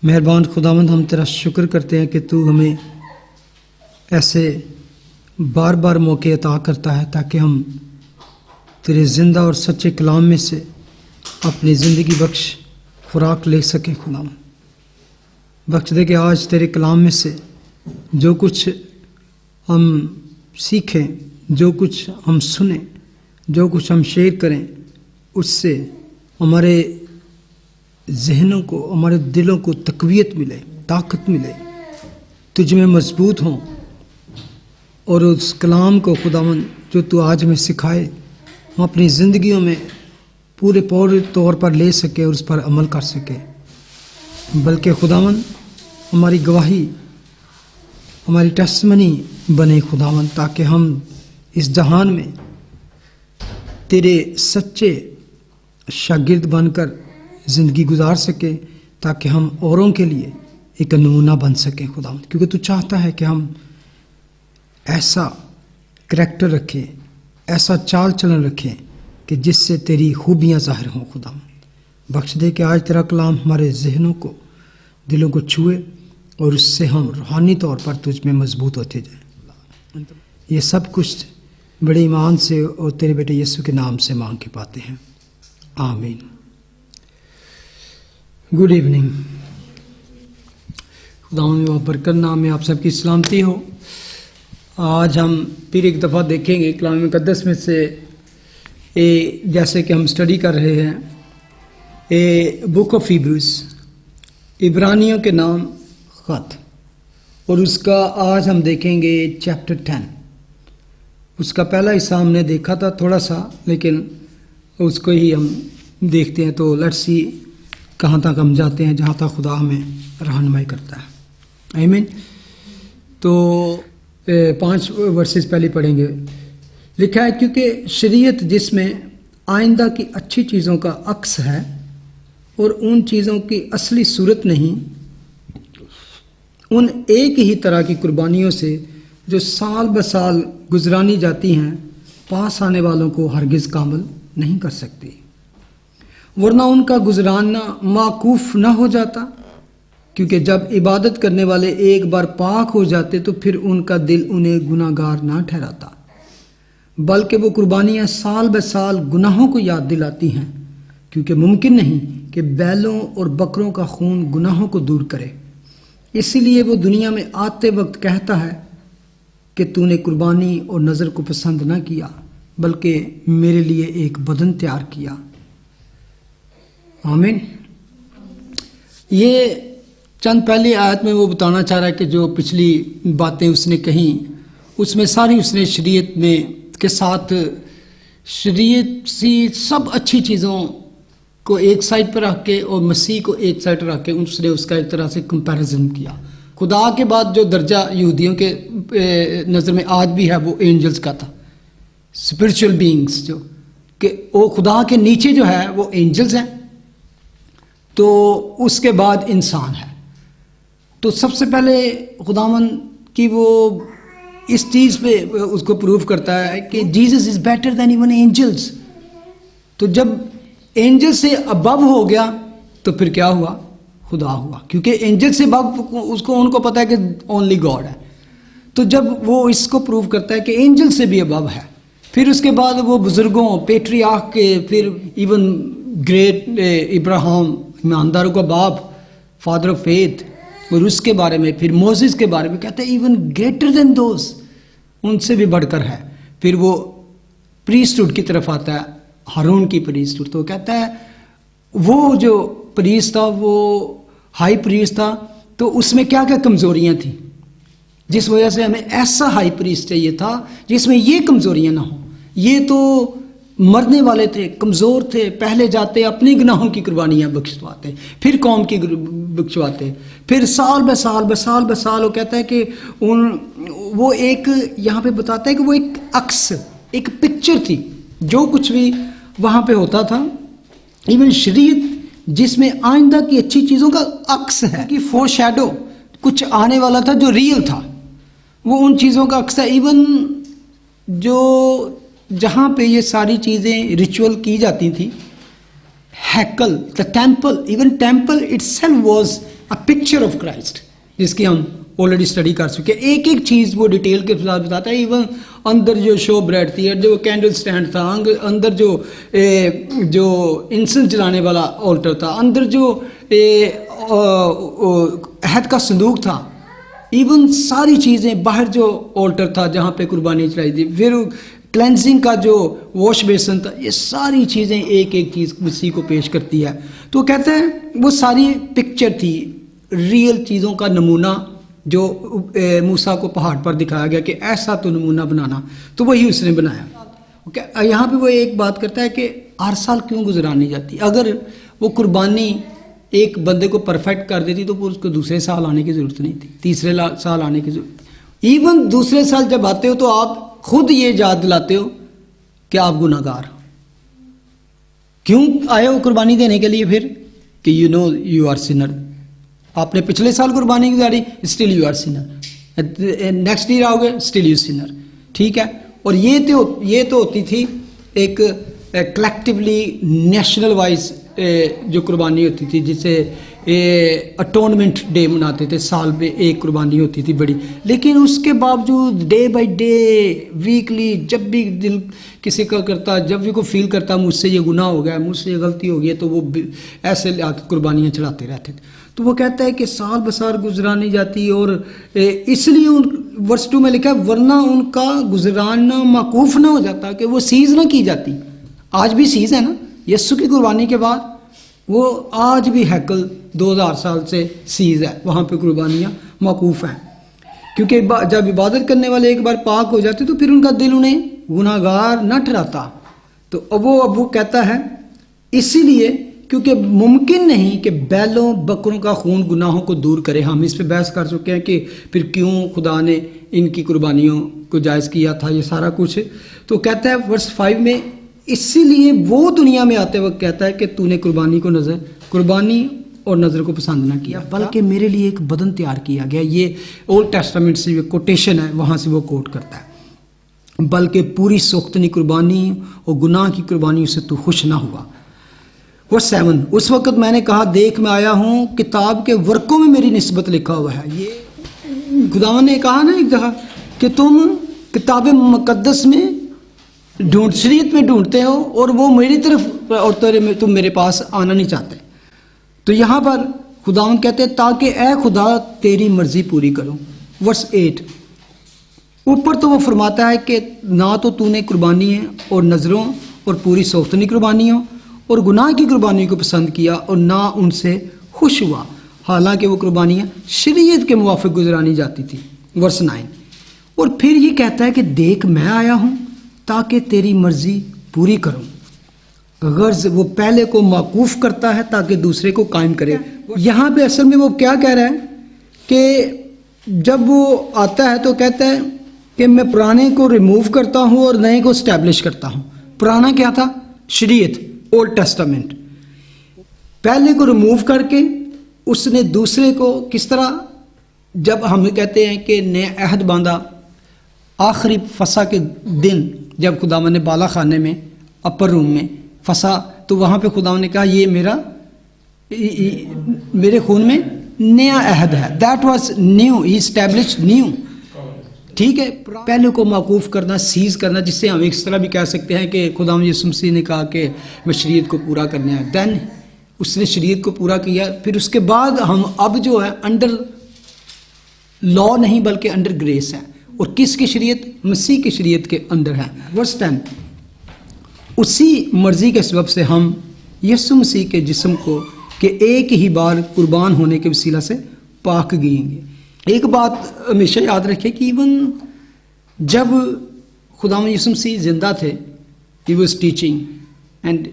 मेहरबान खुदावंद, हम तेरा शुक्र करते हैं कि तू हमें ऐसे बार बार मौके अता करता है ताकि हम तेरे ज़िंदा और सच्चे कलाम में से अपनी ज़िंदगी बख्श खुराक ले सकें। खुदावंद बख्श दे कि आज तेरे कलाम में से जो कुछ हम सीखें, जो कुछ हम सुने, जो कुछ हम शेयर करें, उससे हमारे जहनों को, हमारे दिलों को तक़वियत मिले, ताकत मिले, तुझ में मजबूत हों और उस कलाम को खुदावंद जो तू आज हमें सिखाए हम अपनी ज़िंदगियों में पूरे तौर पर ले सके और उस पर अमल कर सके। बल्कि खुदावंद हमारी गवाही, हमारी टेस्टमनी बने खुदावंद, ताकि हम इस जहान में तेरे सच्चे शागिर्द बनकर ज़िंदगी गुजार सके, ताकि हम औरों के लिए एक नमूना बन सकें खुदावंद। क्योंकि तू चाहता है कि हम ऐसा करैक्टर रखें, ऐसा चाल चलन रखें कि जिससे तेरी खूबियाँ ज़ाहिर हों। खुदावंद बख्श दे कि आज तेरा कलाम हमारे जहनों को, दिलों को छुए और उससे हम रूहानी तौर पर तुझ में मजबूत होते जाएं। ये सब कुछ बड़े ईमान से और तेरे बेटे यीशु के नाम से मांग के पाते हैं, आमीन। Good evening. खुदावंद में बरकत नाम में आप सबकी सलामती हो। आज हम फिर एक दफ़ा देखेंगे कलाम मुक़द्दस में से जैसे कि हम स्टडी कर रहे हैं बुक ऑफ हिब्रूज, इब्रानियों के नाम ख़त, और उसका आज हम देखेंगे चैप्टर 10। उसका पहला हिस्सा हमने देखा था थोड़ा सा, लेकिन उसको ही हम देखते हैं। तो लेट्स सी कहाँ तक हम जाते हैं, जहाँ तक खुदा हमें रहनुमाई करता है। आमीन। तो 5 वर्सेस पहले पढ़ेंगे। लिखा है, क्योंकि शरीयत जिसमें आइंदा की अच्छी चीज़ों का अक्स है और उन चीज़ों की असली सूरत नहीं, उन एक ही तरह की कुर्बानियों से जो साल ब साल गुजरानी जाती हैं, पास आने वालों को हरगिज़ कामिल नहीं कर सकती, वरना उनका गुजराना माकूफ न हो जाता। क्योंकि जब इबादत करने वाले एक बार पाक हो जाते तो फिर उनका दिल उन्हें गुनाहगार ना ठहराता, बल्कि वो कुर्बानियाँ साल ब साल गुनाहों को याद दिलाती हैं। क्योंकि मुमकिन नहीं कि बैलों और बकरों का खून गुनाहों को दूर करे। इसीलिए वो दुनिया में आते वक्त कहता है कि तूने कुर्बानी और नज़र को पसंद न किया, बल्कि मेरे लिए एक बदन तैयार किया। आमीन। ये चंद पहली आयत में वो बताना चाह रहा है कि जो पिछली बातें उसने कही, उसमें सारी उसने शरीयत में के साथ शरीयत सी सब अच्छी चीज़ों को एक साइड पर रख के और मसीह को एक साइड पर रख के उसने उसका एक तरह से कंपैरिजन किया। खुदा के बाद जो दर्जा यहूदियों के नज़र में आज भी है वो एंजल्स का था, स्पिरिचुअल बीइंग्स, जो कि वो खुदा के नीचे जो है वो एंजल्स हैं, तो उसके बाद इंसान है। तो सबसे पहले खुदावंद की वो इस चीज़ पे उसको प्रूव करता है कि Jesus is better than even angels. तो जब एंजल से अबव हो गया तो फिर क्या हुआ? खुदा हुआ। क्योंकि एंजल से अबव उसको उनको पता है कि ओनली गॉड है। तो जब वो इसको प्रूव करता है कि एंजल से भी अबव है, फिर उसके बाद वो बुज़ुर्गों, पेट्रियार्क के, फिर इवन ग्रेट इब्राहिम, ईमानदारों का बाप, फादर ऑफ फेथ, और उसके बारे में फिर मोसेस के बारे में कहते हैं इवन ग्रेटर देन दोज, उनसे भी बढ़कर है। फिर वो प्रीस्टहुड की तरफ आता है, हारून की प्रीस्टहुड। तो कहता है वो जो प्रीस्ट था, वो हाई प्रीस्ट था, तो उसमें क्या क्या कमज़ोरियाँ थी, जिस वजह से हमें ऐसा हाई प्रीस्ट चाहिए था जिसमें ये कमज़ोरियाँ ना हो। ये तो मरने वाले थे, कमज़ोर थे, पहले जाते अपनी गुनाहों की कुर्बानियाँ बख्शवाते, फिर कौम की बख्शवाते, फिर साल ब साल वो कहता है कि वो एक यहाँ पे बताता है कि वो एक अक्स, एक पिक्चर थी, जो कुछ भी वहाँ पे होता था। इवन शरीयत जिसमें आइंदा की अच्छी चीज़ों का अक्स है, कि फोर शैडो, कुछ आने वाला था जो रियल था, वो उन चीज़ों का अक्स है। इवन जो जहाँ पे ये सारी चीज़ें रिचुअल की जाती थी, हैकल, the temple, even temple itself was a picture of Christ, जिसकी हम ऑलरेडी स्टडी कर चुके हैं। एक एक चीज़ वो डिटेल के साथ बताता है। इवन अंदर जो शो ब्रेड थी, जो कैंडल स्टैंड था, अंदर जो इंसेंस जलाने वाला ऑल्टर था, अंदर जो अहद का संदूक था, इवन सारी चीज़ें, बाहर जो ऑल्टर था जहाँ पे कुर्बानी चढ़ाई थी, फिर क्लेंजिंग का जो वॉश बेसन था, ये सारी चीज़ें एक एक चीज़ मसीह को पेश करती है। तो कहते हैं वो सारी पिक्चर थी, रियल चीज़ों का नमूना जो मूसा को पहाड़ पर दिखाया गया कि ऐसा तो नमूना बनाना, तो वही उसने बनाया। यहाँ पे वो एक बात करता है कि हर साल क्यों गुजरानी जाती। अगर वो कुर्बानी एक बंदे को परफेक्ट कर देती तो फिर उसको दूसरे साल आने की ज़रूरत नहीं थी, तीसरे साल आने की ज़रूरत। इवन दूसरे साल जब आते हो तो आप खुद ये याद दिलाते हो कि आप गुनाहगार क्यों आए हो कुर्बानी देने के लिए, फिर कि you know you are sinner. आपने पिछले साल कुर्बानी गुजारी, still you are sinner. Next year आओगे, स्टिल यू सिनर। ठीक है। और ये तो होती थी एक कलेक्टिवली नेशनल वाइज जो कुर्बानी होती थी, जिसे अटोनमेंट डे मनाते थे, साल में एक कुर्बानी होती थी बड़ी। लेकिन उसके बावजूद डे बाय डे, वीकली, जब भी दिल किसी का करता, जब भी को फील करता मुझसे ये गुनाह हो गया, मुझसे ये गलती हो गई, तो वो ऐसे आके कुर्बानियाँ चढ़ाते रहते थे। तो वो कहता है कि साल बसार गुजरानी जाती, और इसलिए वर्ष 2 में लिखा है, वरना उनका गुजराना माकूफ ना हो जाता, कि वो सीज ना की जाती। आज भी सीज है ना, यस्सु की कुर्बानी के बाद वो आज भी हैकल 2000 साल से सीज है, वहाँ पे कुर्बानियाँ मौकूफ़ हैं। क्योंकि जब इबादत करने वाले एक बार पाक हो जाते तो फिर उनका दिल उन्हें गुनाहगार न ठहराता। तो अब वो कहता है इसीलिए क्योंकि मुमकिन नहीं कि बैलों बकरों का खून गुनाहों को दूर करे। हम इस पे बहस कर चुके हैं कि फिर क्यों खुदा ने इनकी कुर्बानियों को जायज़ किया था, ये सारा कुछ। तो कहता है वर्स 5 में, इसीलिए वो दुनिया में आते वक्त कहता है कि तूने कुर्बानी और नज़र को पसंद ना किया, बल्कि मेरे लिए एक बदन तैयार किया गया। ये ओल्ड टेस्टामेंट से कोटेशन है, वहाँ से वो कोट करता है। बल्कि पूरी सोख्तनी कुर्बानी और गुनाह की कुर्बानी से तू खुश ना हुआ। वर्स 7, उस वक़्त मैंने कहा देख मैं आया हूँ, किताब के वर्कों में मेरी निस्बत लिखा हुआ है। ये खुदावन ने कहा ना एक जगह कि तुम किताब मुकद्दस में शरीयत में ढूंढते हो और वो मेरी तरफ और तुम मेरे पास आना नहीं चाहते। तो यहाँ पर खुदावन कहते हैं ताकि ए खुदा तेरी मर्जी पूरी करूं। वर्स 8 ऊपर तो वो फरमाता है कि ना तो तूने कुर्बानी है और नज़रों और पूरी सोख्तनी कुर्बानियों और गुनाह की कुर्बानी को पसंद किया और ना उनसे खुश हुआ, हालांकि वो कुर्बानियाँ शरीयत के मुवाफिक गुजरानी जाती थी। वर्स 9 और फिर ये कहता है कि देख मैं आया हूँ ताकि तेरी मर्जी पूरी करूं। गर्ज वो पहले को माकूफ करता है ताकि दूसरे को कायम करे। यहाँ पे असल में वो क्या कह रहा है कि जब वो आता है तो कहता है कि मैं पुराने को रिमूव करता हूँ और नए को स्टैब्लिश करता हूँ। पुराना क्या था? शरीयत, ओल्ड टेस्टामेंट। पहले को रिमूव करके उसने दूसरे को किस तरह, जब हम कहते हैं कि नया अहद बांधा आखिरी फसा के दिन, जब खुदावन ने बाला खाने में अपर रूम में फंसा, तो वहाँ पे खुदावन ने कहा ये मेरे खून में नया अहद है। That was new, he established new. ठीक है। पहले को माकूफ करना, सीज करना, जिससे हम इस तरह भी कह सकते हैं कि खुदावन यीशु मसीह ने कहा कि मैं शरीयत को पूरा करने आया। देन उसने शरीयत को पूरा किया। फिर उसके बाद हम अब जो है अंडर लॉ नहीं बल्कि अंडर ग्रेस है। और किसकी शरीयत? मसीह की शरीयत के अंदर है। वर्स 10 उसी मर्जी के सबब से हम यीशु मसीह के जिस्म को के एक ही बार कुर्बान होने के वसीला से पाक गएंगे। एक बात हमेशा याद रखें कि इवन जब खुदावंद यीशु मसीह जिंदा थे, he was teaching and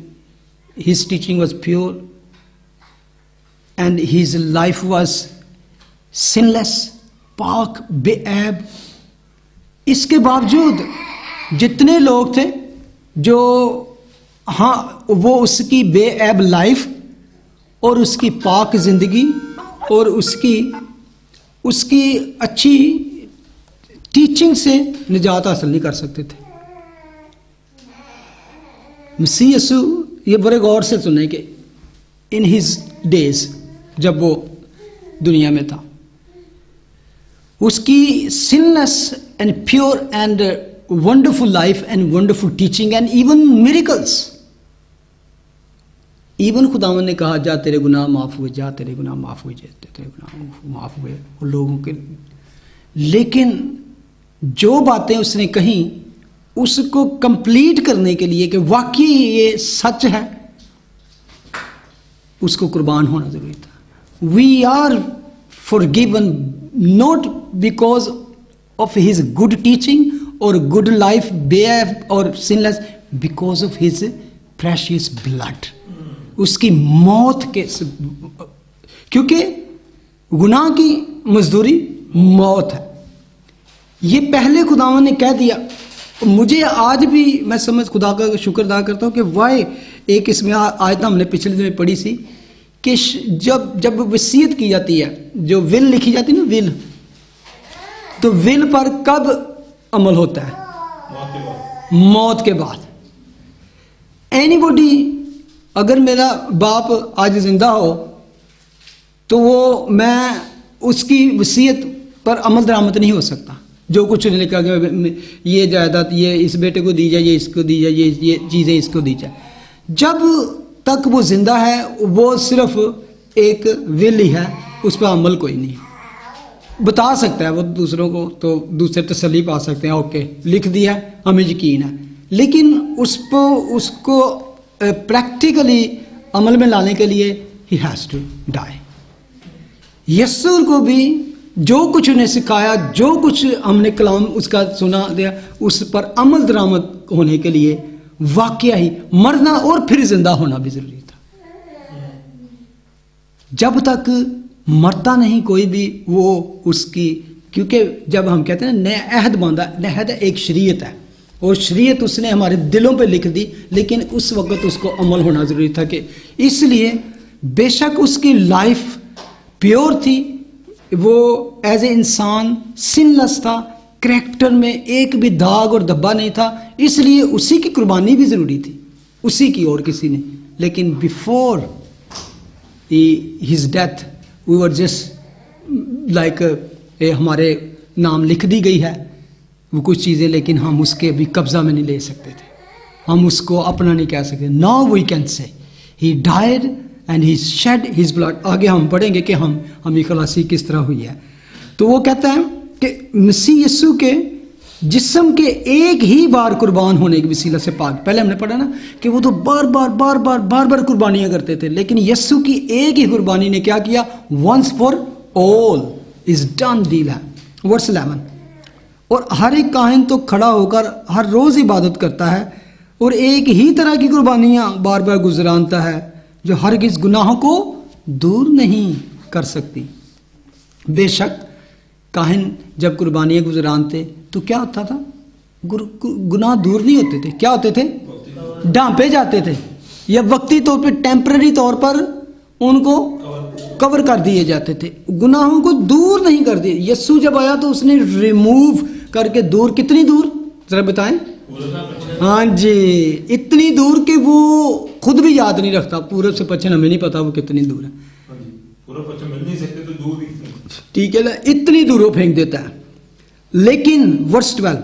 his teaching was pure and his life was sinless, पाक बेऐब। इसके बावजूद जितने लोग थे जो वो उसकी बेऐब लाइफ और उसकी पाक जिंदगी और उसकी अच्छी टीचिंग से निजात हासिल नहीं कर सकते थे। मसीह यीशु, ये बड़े गौर से सुने कि इन हिज डेज, जब वो दुनिया में था। उसकी sinless and pure and wonderful life and wonderful teaching and even miracles. Even खुदावन ने कहा जा तेरे गुनाह माफ हुए, जा तेरे गुनाह माफ हुए, तेरे गुनाह माफ हुए उन लोगों के। लेकिन जो बातें उसने कही उसको कंप्लीट करने के लिए कि वाकई ये सच है, उसको कुर्बान होना जरूरी था। We are forgiven not because of his good teaching और गुड लाइफ बिहेव और sinless, because of his precious blood, उसकी मौत के, क्योंकि गुनाह की मजदूरी मौत है। ये पहले खुदावन ने कह दिया। मुझे आज भी मैं समझ खुदा का शुक्र अदा करता हूँ कि वाई एक इसमें आयत हमने पिछले दिन में पढ़ी सी कि जब वसीयत की जाती है, जो विल लिखी जाती है ना, विल, तो विल पर कब अमल होता है? मौत के बाद। एनीबॉडी, अगर मेरा बाप आज जिंदा हो तो वो मैं उसकी वसीयत पर अमल दरामद नहीं हो सकता। जो कुछ लिखा गया, ये जायदाद ये इस बेटे को दी जाए, ये इसको दी जाए, ये चीज़ें इसको दी जाए, जब तक वो जिंदा है वो सिर्फ एक विल ही है, उस पर अमल कोई नहीं। बता सकता है वो दूसरों को, तो दूसरे तसल्ली पा सकते हैं, ओके लिख दिया हमें यकीन है, लेकिन उसको प्रैक्टिकली अमल में लाने के लिए ही हैज़ टू डाई। यस्सु को भी जो कुछ उन्हें सिखाया, जो कुछ हमने कलाम उसका सुना दिया, उस पर अमल दरामद होने के लिए वाकया ही मरना और फिर जिंदा होना भी जरूरी था। जब तक मरता नहीं कोई भी वो उसकी, क्योंकि जब हम कहते हैं नया अहद बांधा, नया अहद एक शरीयत है और शरीयत उसने हमारे दिलों पे लिख दी, लेकिन उस वक्त उसको अमल होना जरूरी था। कि इसलिए बेशक उसकी लाइफ प्योर थी, वो एज ए इंसान सिनलेस था, करैक्टर में एक भी दाग और धब्बा नहीं था, इसलिए उसी की कुर्बानी भी ज़रूरी थी, उसी की और किसी ने। लेकिन before his death we were just like हमारे नाम लिख दी गई है वो कुछ चीज़ें, लेकिन हम उसके अभी कब्जा में नहीं ले सकते थे, हम उसको अपना नहीं कह सकते। Now we can say he died and he shed his blood. आगे हम पढ़ेंगे कि हमें खलासी किस तरह हुई है। तो वो कहता है कि मसीह यीशु के जिस्म के एक ही बार कुर्बान होने की वसीला से पाक। पहले हमने पढ़ा ना कि वो तो बार बार कुर्बानियां करते थे, लेकिन यीशु की एक ही कुर्बानी ने क्या किया? Once for all is done deal है। वर्स 11। और हर एक काहिन तो खड़ा होकर हर रोज इबादत करता है और एक ही तरह की कुर्बानियां बार बार गुजरानता है जो हरगिज़ गुनाहों को दूर नहीं कर सकती। बेशक काहिन जब कुर्बानियां गुजरानते तो क्या होता था? गुनाह दूर नहीं होते थे। क्या होते थे? ढांपे जाते थे या वक्ती तौर पे टेम्पररी तौर पर उनको कवर कर दिए जाते थे, गुनाहों को दूर नहीं कर दिए। यीशु जब आया तो उसने रिमूव करके दूर, कितनी दूर जरा बताएं? हाँ जी, इतनी दूर कि वो खुद भी याद नहीं रखता। पूरब से पश्चिम हमें नहीं पता वो कितनी दूर है। पूरब पश्चिम मिल नहीं सकते तो दूर ही, ठीक है ना, इतनी दूर वो फेंक देता है। लेकिन वर्स 12,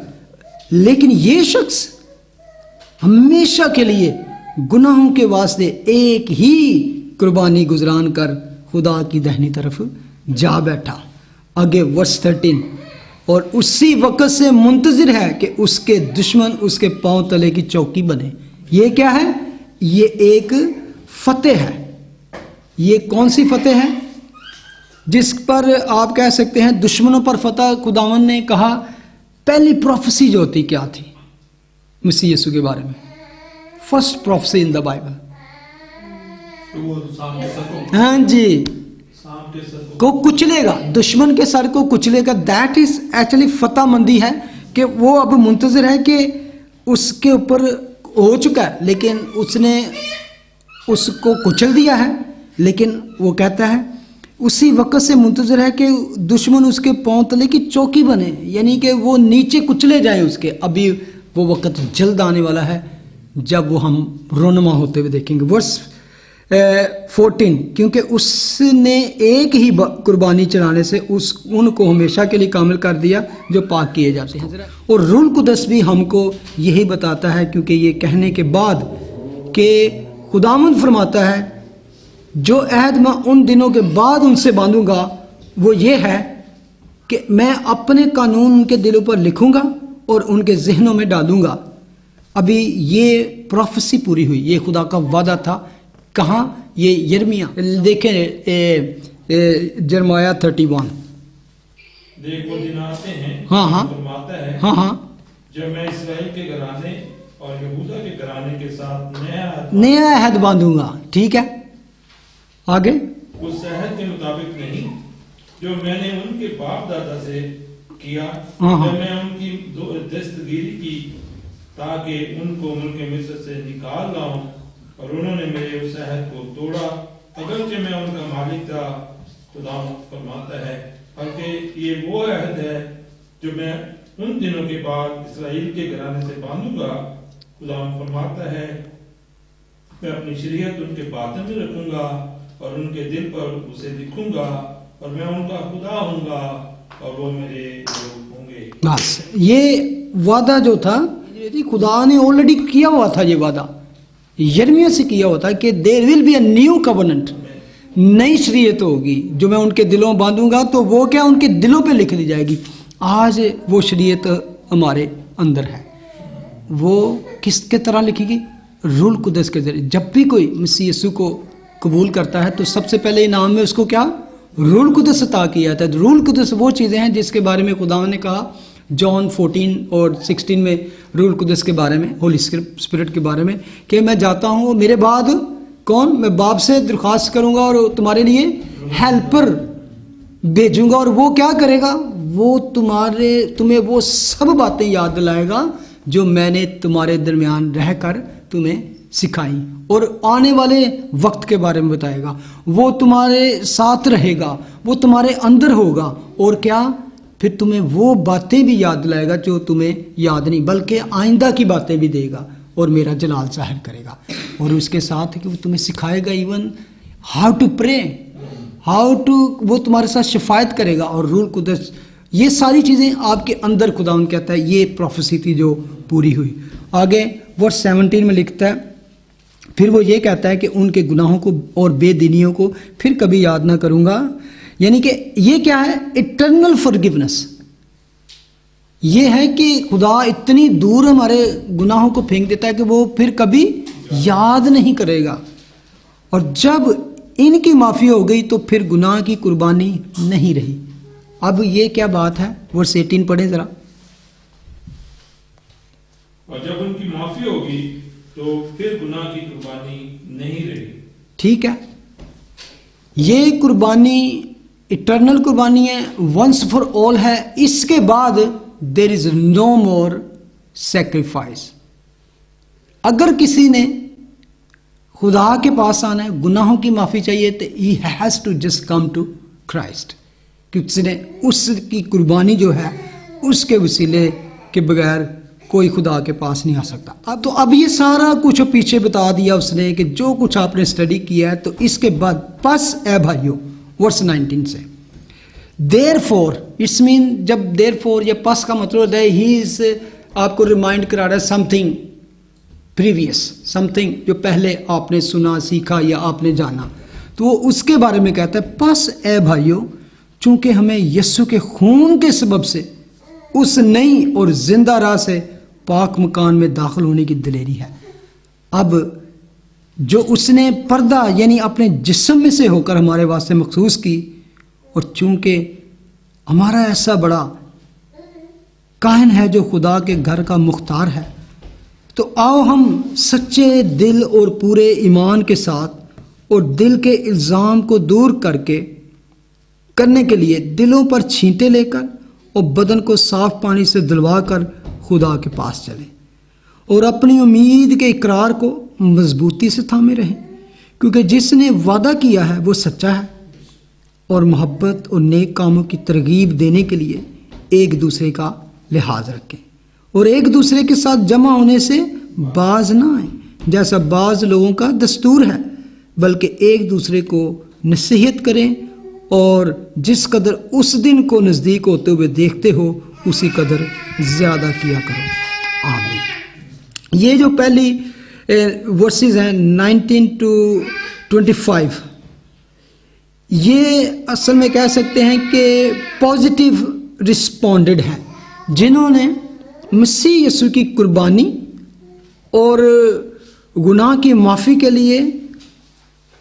लेकिन ये शख्स हमेशा के लिए गुनाहों के वास्ते एक ही कुर्बानी गुजरान कर खुदा की दाहिनी तरफ जा बैठा। आगे वर्स 13, और उसी वक्त से मुंतजिर है कि उसके दुश्मन उसके पांव तले की चौकी बने। ये क्या है? ये एक फतेह है। ये कौन सी फतेह है? जिस पर आप कह सकते हैं दुश्मनों पर फतह। खुदावन ने कहा पहली प्रोफेसी जो होती क्या थी मसीह यीशु के बारे में? First prophecy in the Bible. हाँ जी, को कुचलेगा, दुश्मन के सर को कुचलेगा। दैट इज एक्चुअली फतेहमंदी है कि वो अब मुंतजिर है कि उसके ऊपर हो चुका है, लेकिन उसने उसको कुचल दिया है। लेकिन वो कहता है उसी वक्त से मुंतजिर है कि दुश्मन उसके पांव तले की चौकी बने, यानी कि वो नीचे कुचले जाए उसके। अभी वो वक्त जल्द आने वाला है जब वो हम रोनमा होते हुए देखेंगे। वर्स 14, क्योंकि उसने एक ही कुर्बानी चढ़ाने से उनको हमेशा के लिए कामिल कर दिया जो पाक किए जाते हैं। और रूल कुदस भी हमको यही बताता है, क्योंकि ये कहने के बाद कि खुदावंद फरमाता है जो अहद मैं उन दिनों के बाद उनसे बांधूंगा वो ये है कि मैं अपने कानून उनके दिलों पर लिखूंगा और उनके जहनों में डालूंगा। अभी ये प्रोफेसी पूरी हुई, ये खुदा का वादा था। कहाँ? ये यिर्मयाह, देखें यिर्मयाह 31। देख वो दिन आते हैं, हाँ फरमाता है, हाँ, जब मैं इस्राएल के घराने और यहूदा के घराने के साथ नया अहद बांधूंगा। ठीक है, आगे। उस अहद के मुताबिक नहीं जो मैंने उनके बाप दादा से किया जब मैं उनकी दस्तगीरी की ताकि उनको मुल्क मिस्र से निकाल लाऊं, और उन्होंने मेरे उस अहद को तोड़ा, अगरचे मैं उनका मालिक था। खुदा फरमाता है, बल्कि ये वो अहद है जो मैं उन दिनों के बाद इस्राएल के घराने से बांधूंगा। खुदा फरमाता है, मैं अपनी शरीयत उनके बातों में रखूंगा और उनके दिल पर उसे लिखूंगा, और मैं उनका खुदा हूंगा और वो मेरे लोग होंगे। बस ये वादा जो था खुदा ने ऑलरेडी किया हुआ था। ये वादा यिर्मयाह से किया हुआ था कि there will be a new covenant, नई शरीयत होगी जो मैं उनके दिलों में बांधूंगा, तो वो क्या उनके दिलों पे लिख दी जाएगी। आज वो शरीयत हमारे अंदर है। वो किसके तरह लिखेगी? रूल कुदस के जरिए। जब भी कोई मसीह यीशु को कबूल करता है तो सबसे पहले इनाम में उसको क्या? रूल कुदस अता किया जाता है। रूल कुदस वो चीज़ें हैं जिसके बारे में खुदा ने कहा जॉन 14 और 16 में, रूल कुदस के बारे में, होली स्पिरिट के बारे में, कि मैं जाता हूँ, मेरे बाद कौन? मैं बाप से दरख्वास्त करूँगा और तुम्हारे लिए हेल्पर भेजूँगा, और वो क्या करेगा? वो तुम्हें वो सब बातें याद दिलाएगा जो मैंने तुम्हारे दरमियान रहकर तुम्हें सिखाई, और आने वाले वक्त के बारे में बताएगा। वो तुम्हारे साथ रहेगा, वो तुम्हारे अंदर होगा, और क्या? फिर तुम्हें वो बातें भी याद दिलाएगा जो तुम्हें याद नहीं, बल्कि आइंदा की बातें भी देगा और मेरा जलाल जाहिर करेगा। और उसके साथ कि वो तुम्हें सिखाएगा इवन हाउ टू प्रे, वो तुम्हारे साथ शिफायत करेगा, और रूल कुदस, ये सारी चीज़ें आपके अंदर खुदावन कहता है। ये प्रोफेसी थी जो पूरी हुई। आगे वर्स 17 में लिखता है, फिर वो ये कहता है कि उनके गुनाहों को और बेदीनियों को फिर कभी याद ना करूँगा। यानी कि ये क्या है? Eternal forgiveness. ये है कि खुदा इतनी दूर हमारे गुनाहों को फेंक देता है कि वो फिर कभी याद नहीं करेगा, और जब इनकी माफ़ी हो गई तो फिर गुनाह की कुर्बानी नहीं रही। अब ये क्या बात है? वर्स 18 पढ़े जरा। और जब उनकी माफ़ी होगी तो फिर गुनाह की कुर्बानी नहीं रही। ठीक है, ये कुर्बानी इटर्नल कुर्बानी है, वंस फॉर ऑल है। इसके बाद there is no more sacrifice. अगर किसी ने खुदा के पास आना है, गुनाहों की माफ़ी चाहिए, तो he has to just come to Christ, क्योंकि उसने उसकी कुर्बानी जो है उसके वसीले के बगैर कोई खुदा के पास नहीं आ सकता। अब ये सारा कुछ पीछे बता दिया उसने कि जो कुछ आपने स्टडी किया है। तो इसके बाद बस ए भाइयों, वर्स 19 से, देयरफॉर, इट्स मीन, जब देयरफॉर या पस का मतलब है ही इज, आपको रिमाइंड करा रहा है समथिंग प्रीवियस, समथिंग जो पहले आपने सुना, सीखा या आपने जाना, तो वो उसके बारे में कहता है, पस ए भाइयों, चूंकि हमें यीशु के खून के सबब से उस नई और जिंदा राह से पाक मकान में दाखिल होने की दिलेरी है। अब जो उसने पर्दा यानी अपने जिस्म में से होकर हमारे वास्ते मखसूस की, और चूंकि हमारा ऐसा बड़ा काहिन है जो खुदा के घर का मुख्तार है, तो आओ हम सच्चे दिल और पूरे ईमान के साथ और दिल के इल्ज़ाम को दूर करने के लिए दिलों पर छींटे लेकर और बदन को साफ पानी से धुलवा कर खुदा के पास चलें, और अपनी उम्मीद के इकरार को मजबूती से थामे रहें, क्योंकि जिसने वादा किया है वो सच्चा है, और मोहब्बत और नेक कामों की तरगीब देने के लिए एक दूसरे का लिहाज रखें, और एक दूसरे के साथ जमा होने से बाज ना आए, जैसा बाज लोगों का दस्तूर है, बल्कि एक दूसरे को नसीहत करें, और जिस कदर उस दिन को नज़दीक होते हुए देखते हो उसी कदर ज़्यादा किया करो। आमीन। ये जो पहली वर्सेस हैं 19 to 25, ये असल में कह सकते हैं कि पॉजिटिव रिस्पॉन्डेड हैं, जिन्होंने मसीह यीशु की कुर्बानी और गुनाह की माफ़ी के लिए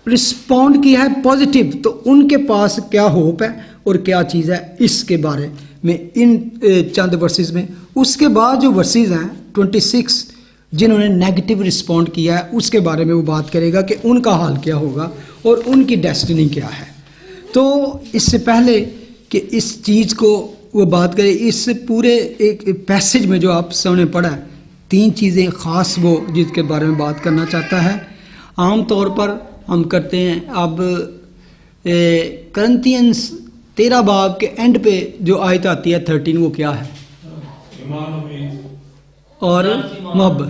रिस्पॉन्ड किया है पॉजिटिव। तो उनके पास क्या होप है और क्या चीज़ है, इसके बारे में इन चंद वर्सेस में। उसके बाद जो वर्सेस हैं 26, जिन्होंने नेगेटिव रिस्पॉन्ड किया है, उसके बारे में वो बात करेगा कि उनका हाल क्या होगा और उनकी डेस्टिनी क्या है। तो इससे पहले कि इस चीज़ को वो बात करें, इस पूरे एक पैसेज में जो आप सामने पढ़ा है, 3 चीज़ें ख़ास वो जिसके बारे में बात करना चाहता है। आम तौर पर हम करते हैं। अब करंथियंस 13 बाब के एंड पे जो आयत आती है 13, वो क्या है? और मोहब्बत।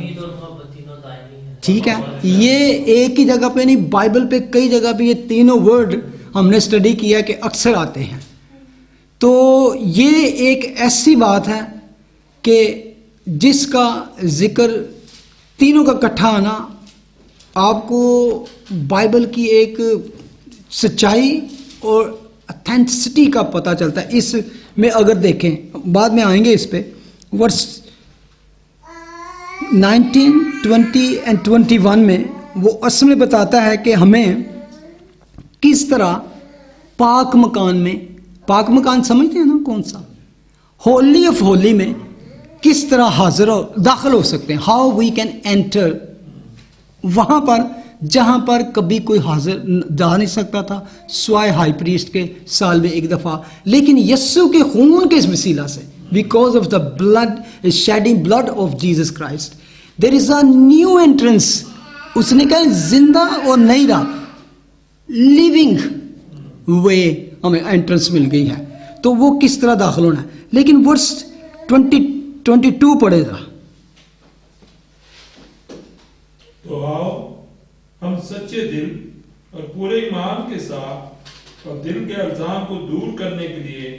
ठीक है, ये एक ही जगह पे नहीं, बाइबल पे कई जगह पे ये तीनों वर्ड हमने स्टडी किया कि अक्सर आते हैं। तो ये एक ऐसी बात है कि जिसका जिक्र तीनों का इकट्ठा आना आपको बाइबल की एक सच्चाई और ऑथेंटिसिटी का पता चलता है। इसमें अगर देखें, बाद में आएंगे इस पे, वर्स 19, 20 एंड 21 में वो असल में बताता है कि हमें किस तरह पाक मकान में, पाक मकान समझते हैं ना कौन सा, होली ऑफ होली में किस तरह हाजिर और दाखिल हो सकते हैं, हाउ वी कैन एंटर वहां पर जहां पर कभी कोई हाजिर जा नहीं सकता था स्वाय हाई प्रीस्ट के साल में एक दफा। लेकिन यस्सु के खून के वसीला से, because of the blood shedding blood of Jesus Christ, there is a new entrance. उसने कहा जिंदा और नई राह, लिविंग वे हमें एंट्रेंस मिल गई है। तो वो किस तरह दाखिल होना है। लेकिन वर्स 22 पढ़ेगा। तो आओ हम सच्चे दिल और पूरे ईमान के साथ और दिल के इल्जाम को दूर करने के लिए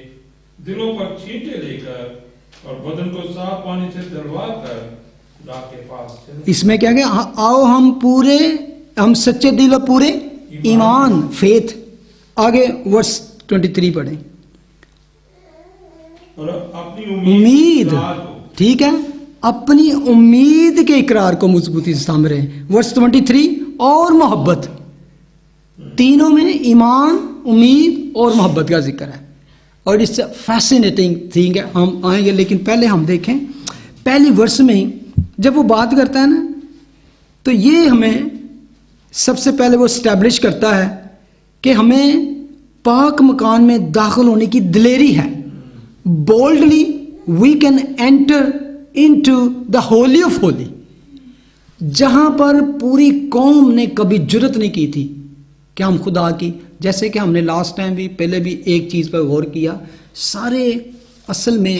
दिलों पर छींटे लेकर और बदन को साफ पानी से धुलवा कर खुदा के पास चलें। इसमें क्या क्या, आओ हम सच्चे दिल और पूरे ईमान, फेथ। आगे वर्स 23 पढ़े। और अपनी उम्मीद, ठीक है, अपनी उम्मीद के इकरार को मजबूती से थाम रहे। वर्स 23 और मोहब्बत, तीनों में ईमान, उम्मीद और मोहब्बत का जिक्र है। और इससे फैसिनेटिंग थिंग है, हम आएंगे। लेकिन पहले हम देखें पहली वर्ष में ही जब वो बात करता है ना, तो ये हमें सबसे पहले वो स्टैब्लिश करता है कि हमें पाक मकान में दाखिल होने की दिलेरी है। Boldly we can enter into the holy of holy, जहां पर पूरी कौम ने कभी जुर्रत नहीं की थी कि हम खुदा की, जैसे कि हमने लास्ट टाइम भी पहले भी एक चीज़ पर गौर किया, सारे असल में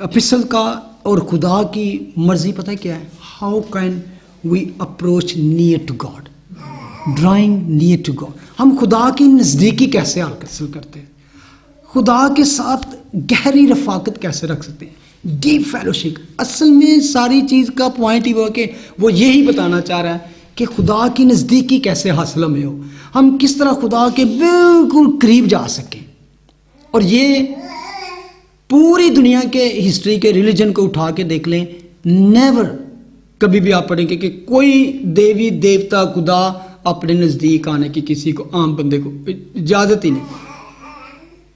एपिसल का और खुदा की मर्जी पता है क्या है, how can we approach near to God, drawing near to God. हम खुदा की नज़दीकी कैसे हासिल करते हैं, खुदा के साथ गहरी रफाकत कैसे रख सकते हैं, डीप फेलोशिप। असल में सारी चीज़ का पॉइंट ही वो कि वो यही बताना चाह रहा है कि खुदा की नज़दीकी कैसे हासिल में हो, हम किस तरह खुदा के बिल्कुल करीब जा सकें। और ये पूरी दुनिया के हिस्ट्री के रिलीजन को उठा के देख लें, नेवर कभी भी आप पढ़ेंगे कि कोई देवी देवता खुदा अपने नज़दीक आने की किसी को, आम बंदे को इजाज़त ही नहीं,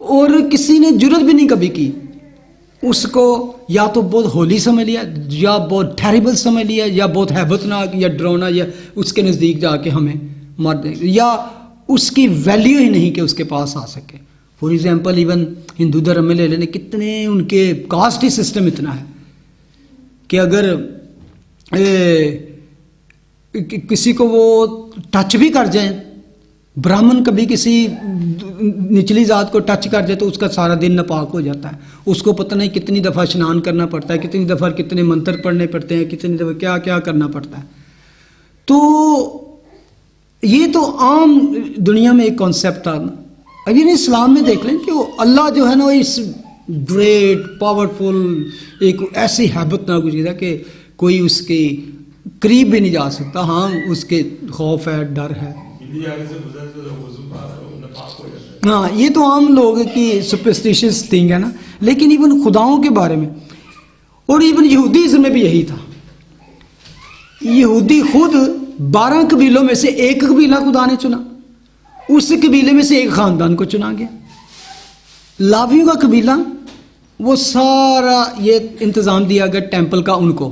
और किसी ने जुर्रत भी नहीं कभी की। उसको या तो बहुत होली समझ लिया, या बहुत टेरिबल समझ लिया, या बहुत हैबतनाक या डरावना, या उसके नज़दीक जाके हमें मार देंगे, या उसकी वैल्यू ही नहीं कि उसके पास आ सके। फॉर एग्जांपल इवन हिंदू धर्म में ले लेने, कितने उनके कास्ट ही सिस्टम इतना है कि अगर किसी को वो टच भी कर जाए, ब्राह्मण कभी किसी निचली जात को टच कर जाए तो उसका सारा दिन नापाक हो जाता है। उसको पता नहीं कितनी दफ़ा स्नान करना पड़ता है, कितनी दफ़ा कितने मंत्र पढ़ने पड़ते हैं, कितनी दफ़ा क्या क्या करना पड़ता है। तो ये तो आम दुनिया में एक कॉन्सेप्ट था ना। अब ये इस्लाम में देख लें कि वो अल्लाह जो है ना, वो इस ग्रेट पावरफुल एक ऐसी हैबत ना गुजरी था कि कोई उसके करीब भी नहीं जा सकता। हाँ, उसके खौफ है, डर है। हाँ, ये तो आम लोग की सुपरस्टिशियस थिंग है ना। लेकिन इवन खुदाओं के बारे में, और इवन यहूदीज़्म में भी यही था। यहूदी खुद 12 कबीलों में से एक कबीला खुदा ने चुना, उस कबीले में से एक खानदान को चुना गया। लावियों का कबीला, वो सारा ये इंतज़ाम दिया गया टेंपल का उनको,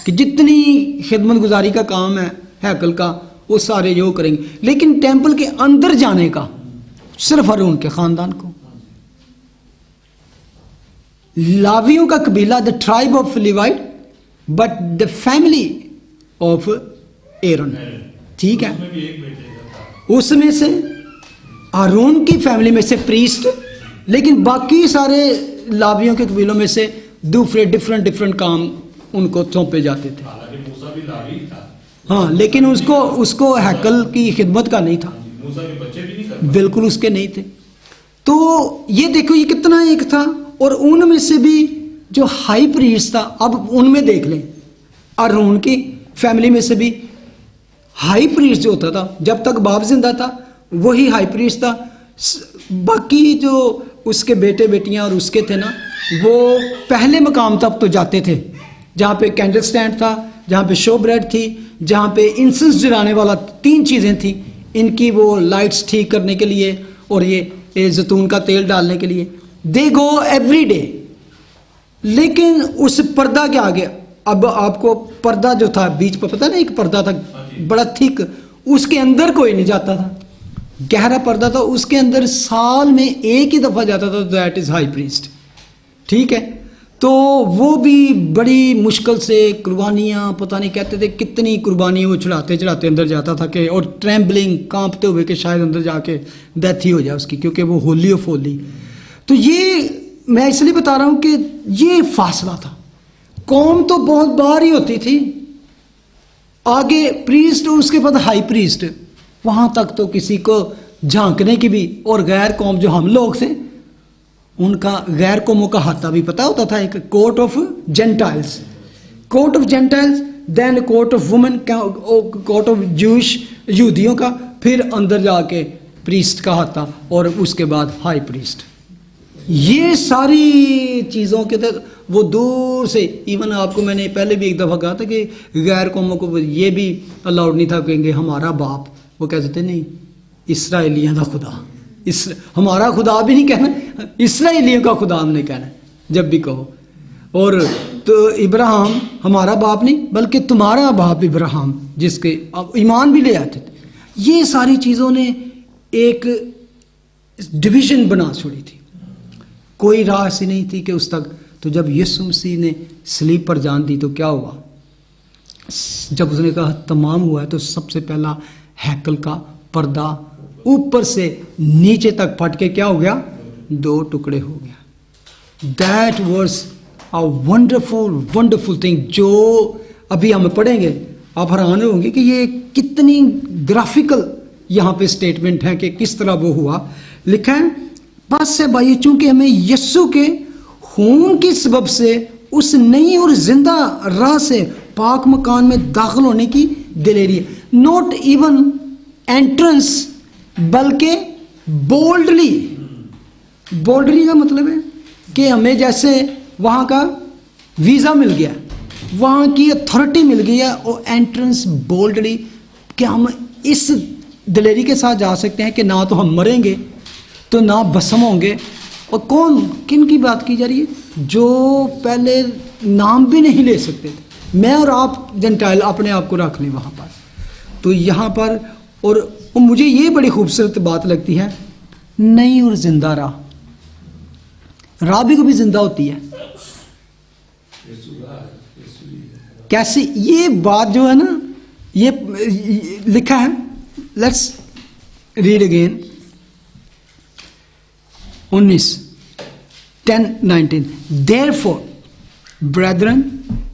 कि जितनी खिदमत गुजारी का काम है हैकल का, वो सारे यो करेंगे। लेकिन टेंपल के अंदर जाने का सिर्फ हारून के खानदान को। लावियों का कबीला, the tribe of Levite, but the family of Aaron, ठीक है। उसमें से हारून की फैमिली में से प्रीस्ट, लेकिन बाकी सारे लावियों के कबीलों में से दूसरे डिफरेंट काम उनको सौंपे जाते थे। मूसा भी लावी था। हाँ, लेकिन उसको हैकल की खिदमत का नहीं था। मूसा के बच्चे भी नहीं करते, बिल्कुल उसके नहीं थे। तो ये देखो, ये कितना एक था। और उनमें से भी जो हाई प्रीस्ट था, अब उनमें देख लें, हारून की फैमिली में से भी हाई प्रीस्ट जो होता था, जब तक बाप जिंदा था वही हाई प्रीस्ट था। बाकी जो उसके बेटे बेटियां और उसके थे ना, वो पहले मकाम तक तो जाते थे, जहाँ पे कैंडल स्टैंड था, जहाँ पे शो ब्रेड थी, जहाँ पे इंसेंस जलाने वाला 3 चीज़ें थी इनकी, वो लाइट्स ठीक करने के लिए और ये जैतून का तेल डालने के लिए। दे गो एवरी डे। लेकिन उस पर्दा के आगे, अब आपको पर्दा जो था बीच पर पता ना, एक पर्दा था बड़ा थिक, उसके अंदर कोई नहीं जाता था, गहरा पर्दा था, उसके अंदर साल में एक ही दफा जाता था, दैट इज हाई प्रीस्ट, ठीक है। तो वो भी बड़ी मुश्किल से कुर्बानियाँ, पता नहीं कहते थे कितनी कुर्बानियाँ वो चढ़ाते चढ़ाते अंदर जाता था कि, और ट्रैम्बलिंग, कांपते हुए कि शायद अंदर जाके डेथ ही हो जाए उसकी, क्योंकि वो होली ऑफ होली। तो ये मैं इसलिए बता रहा हूँ कि ये फासला था। कौम तो बहुत बार ही होती थी, आगे प्रीस्ट और उसके बाद हाई प्रीस्ट, वहां तक तो किसी को झांकने की भी, और गैर कौम जो हम लोग थे उनका, गैर कौमों का हाथा भी पता होता था। एक court of gentiles, then court of women, court of Jews, यहूदियों का, फिर अंदर जाके प्रीस्ट का हाथा, और उसके बाद हाई प्रीस्ट। ये सारी चीज़ों के तक वो दूर से, इवन आपको मैंने पहले भी एक दफ़ा कहा था कि गैर कौमों को ये भी अलाउड नहीं था, कहेंगे हमारा बाप, वो कहते थे नहीं, इसराइलियों का खुदा, हमारा खुदा भी नहीं कहना, इसराइलियों का खुदा हमने कहना जब भी कहो। और तो इब्राहिम हमारा बाप नहीं, बल्कि तुम्हारा बाप इब्राहिम, जिसके ईमान भी ले आते थे। ये सारी चीज़ों ने एक डिवीज़न बना छोड़ी थी, कोई राह ऐसी नहीं थी कि उस तक। तो जब यीशु मसीह ने सलीब पर जान दी तो क्या हुआ? जब उसने कहा तमाम हुआ है, तो सबसे पहला हैकल का पर्दा ऊपर से नीचे तक फट के क्या हो गया? 2 टुकड़े हो गया। That was a wonderful thing, जो अभी हम पढ़ेंगे आप हैरान होंगे कि ये कितनी ग्राफिकल यहाँ पे स्टेटमेंट है कि किस तरह वो हुआ। लिखा है, बस से भाई, चूंकि हमें यीशु के खून की सबब से उस नई और जिंदा राह से पाक मकान में दाखिल होने की दिलेरी है। नॉट इवन एंट्रेंस, बल्कि बोल्डली का मतलब है कि हमें जैसे वहाँ का वीज़ा मिल गया, वहाँ की अथॉरिटी मिल गई है, और एंट्रेंस बोल्डली, कि हम इस दिलेरी के साथ जा सकते हैं कि ना तो हम मरेंगे तो ना भस्म होंगे। और कौन, किन की बात की जा रही है? जो पहले नाम भी नहीं ले सकते थे। मैं और आप जेंटाइल अपने आप को रख लें वहाँ पर। तो यहाँ पर, और मुझे ये बड़ी खूबसूरत बात लगती है, नई और जिंदा राह भी कभी जिंदा होती है। कैसे? ये बात जो है ना, ये लिखा है, let's read again 10:19 Therefore, brethren,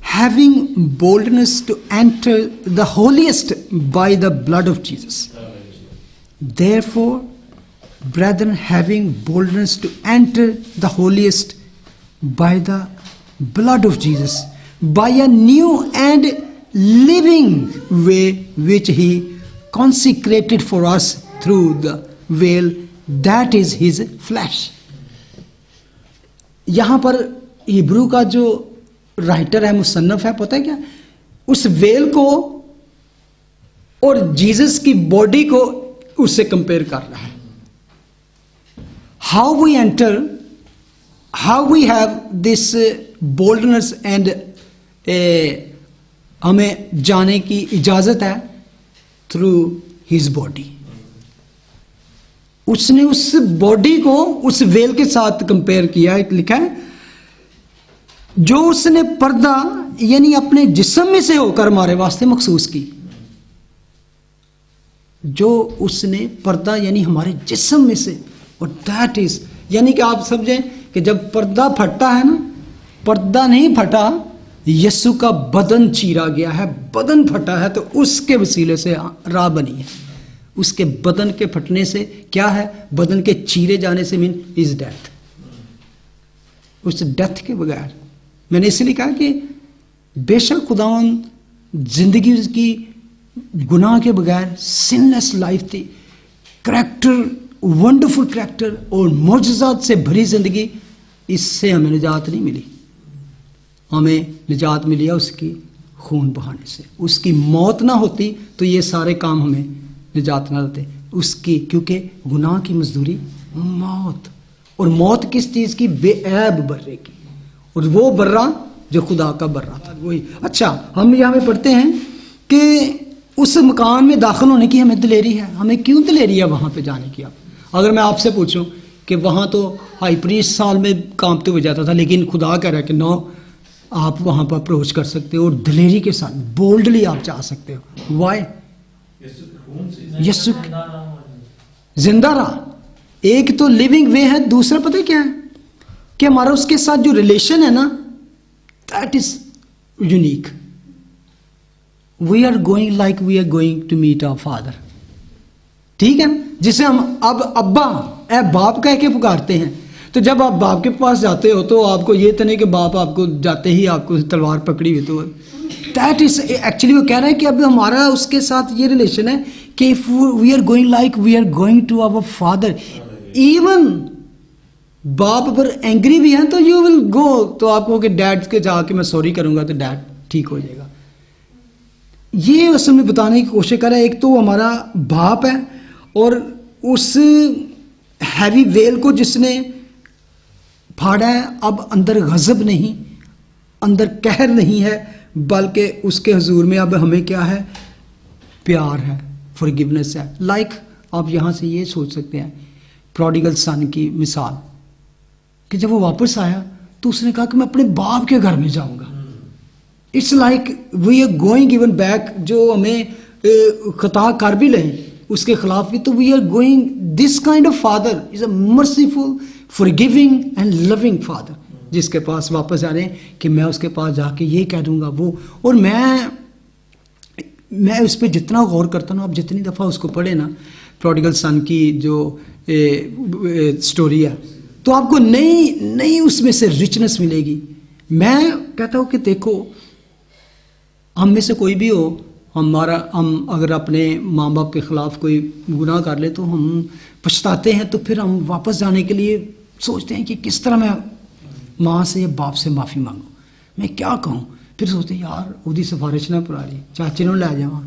having boldness to enter the holiest by the blood of Jesus. Therefore, brethren, having boldness to enter the holiest by the blood of Jesus, by a new and living way which he consecrated for us through the veil, that is his flesh. यहाँ पर Hebrew का जो writer है, मुसन्नफ है, पता है क्या, उस वेल को और जीसस की बॉडी को उससे कंपेयर कर रहा है. How we enter, how we have this boldness and हमें जाने की इजाजत है थ्रू हिज बॉडी. उसने उस बॉडी को उस वेल के साथ कंपेयर किया है. लिखा है जो उसने पर्दा यानी अपने जिस्म में से होकर हमारे वास्ते मखसूस की. जो उसने पर्दा यानी हमारे जिस्म में से, और दैट इज, यानी कि आप समझें कि जब पर्दा फटता है ना, पर्दा नहीं फटा, यीशु का बदन चीरा गया है, बदन फटा है, तो उसके वसीले से राह बनी है. उसके बदन के फटने से क्या है, बदन के चीरे जाने से मीन इज डेथ. उस डेथ के बगैर, मैंने इसलिए कहा कि बेशक खुदावंद जिंदगी उसकी गुनाह के बगैर सिनलेस लाइफ थी, करैक्टर, वंडरफुल करैक्टर और मौजज़ात से भरी जिंदगी, इससे हमें निजात नहीं मिली. हमें निजात मिली है उसकी खून बहाने से. उसकी मौत ना होती तो ये सारे काम हमें निजात ना देते उसकी, क्योंकि गुनाह की मजदूरी मौत, और मौत किस चीज़ की, बेऐब बर्रे की, और वो बर्रा जो खुदा का बर्रा था वही. अच्छा, हम यहाँ पे पढ़ते हैं कि उस मकान में दाखिल होने की हमें दिलेरी है. हमें क्यों दिलेरी है वहाँ पे जाने की? अगर मैं आपसे पूछूं कि वहाँ तो हाई प्रीस्ट साल में कांपते हुए जाता था, लेकिन खुदा कह रहा है कि नो, आप वहाँ पर अप्रोच कर सकते हो और दिलेरी के साथ बोल्डली आप जा सकते हो. वाई? यीशु जिंदा रहा. एक तो लिविंग वे है, दूसरा पता है क्या है कि हमारा उसके साथ जो रिलेशन है ना, that is unique. We are going like we are going to meet our father. ठीक है ना, जिसे हम अब अब्बा ए बाप कह के पुकारते हैं. तो जब आप बाप के पास जाते हो तो आपको ये तो नहीं कि बाप आपको जाते ही आपको तलवार पकड़ी हुई, तो दैट इज एक्चुअली वो कह रहा है कि अब हमारा उसके साथ ये रिलेशन है कि if we are going like we are going to our father. Even बाप पर एंग्री भी है तो यू विल गो, तो आपको कि डैड के जाके मैं सॉरी करूंगा तो डैड ठीक हो जाएगा. ये असल में बताने की कोशिश कर रहा है. एक तो हमारा बाप है, और उस हैवी वेल को जिसने फाड़ा है, अब अंदर गजब नहीं, अंदर कहर नहीं है, बल्कि उसके हुजूर में अब हमें क्या है, प्यार है, फॉरगिवनेस है. लाइक आप यहाँ से ये सोच सकते हैं प्रोडिगल सन की मिसाल, कि जब वो वापस आया तो उसने कहा कि मैं अपने बाप के घर में जाऊंगा. It's like we are going even back. जो हमें खता कर भी लें उसके खिलाफ भी, तो we are going. This kind of father is a merciful, forgiving and loving father, जिसके पास वापस जा रहे हैं कि मैं उसके पास जाके ये कह दूंगा वो. और मैं उस पर जितना गौर करता हूँ, आप जितनी दफ़ा उसको पढ़े ना, प्रोडिगल सन की जो स्टोरी है, तो आपको नई उसमें से रिचनेस मिलेगी. मैं कहता हूँ कि देखो, हम में से कोई भी हो, हम अगर अपने माँ बाप के ख़िलाफ़ कोई गुनाह कर ले तो हम पछताते हैं, तो फिर हम वापस जाने के लिए सोचते हैं कि किस तरह मैं माँ से या बाप से माफ़ी मांगूँ, मैं क्या कहूँ. फिर सोचते हैं यार उसकी सिफारिश ना पुरा ली, चाचे ने लै जावा,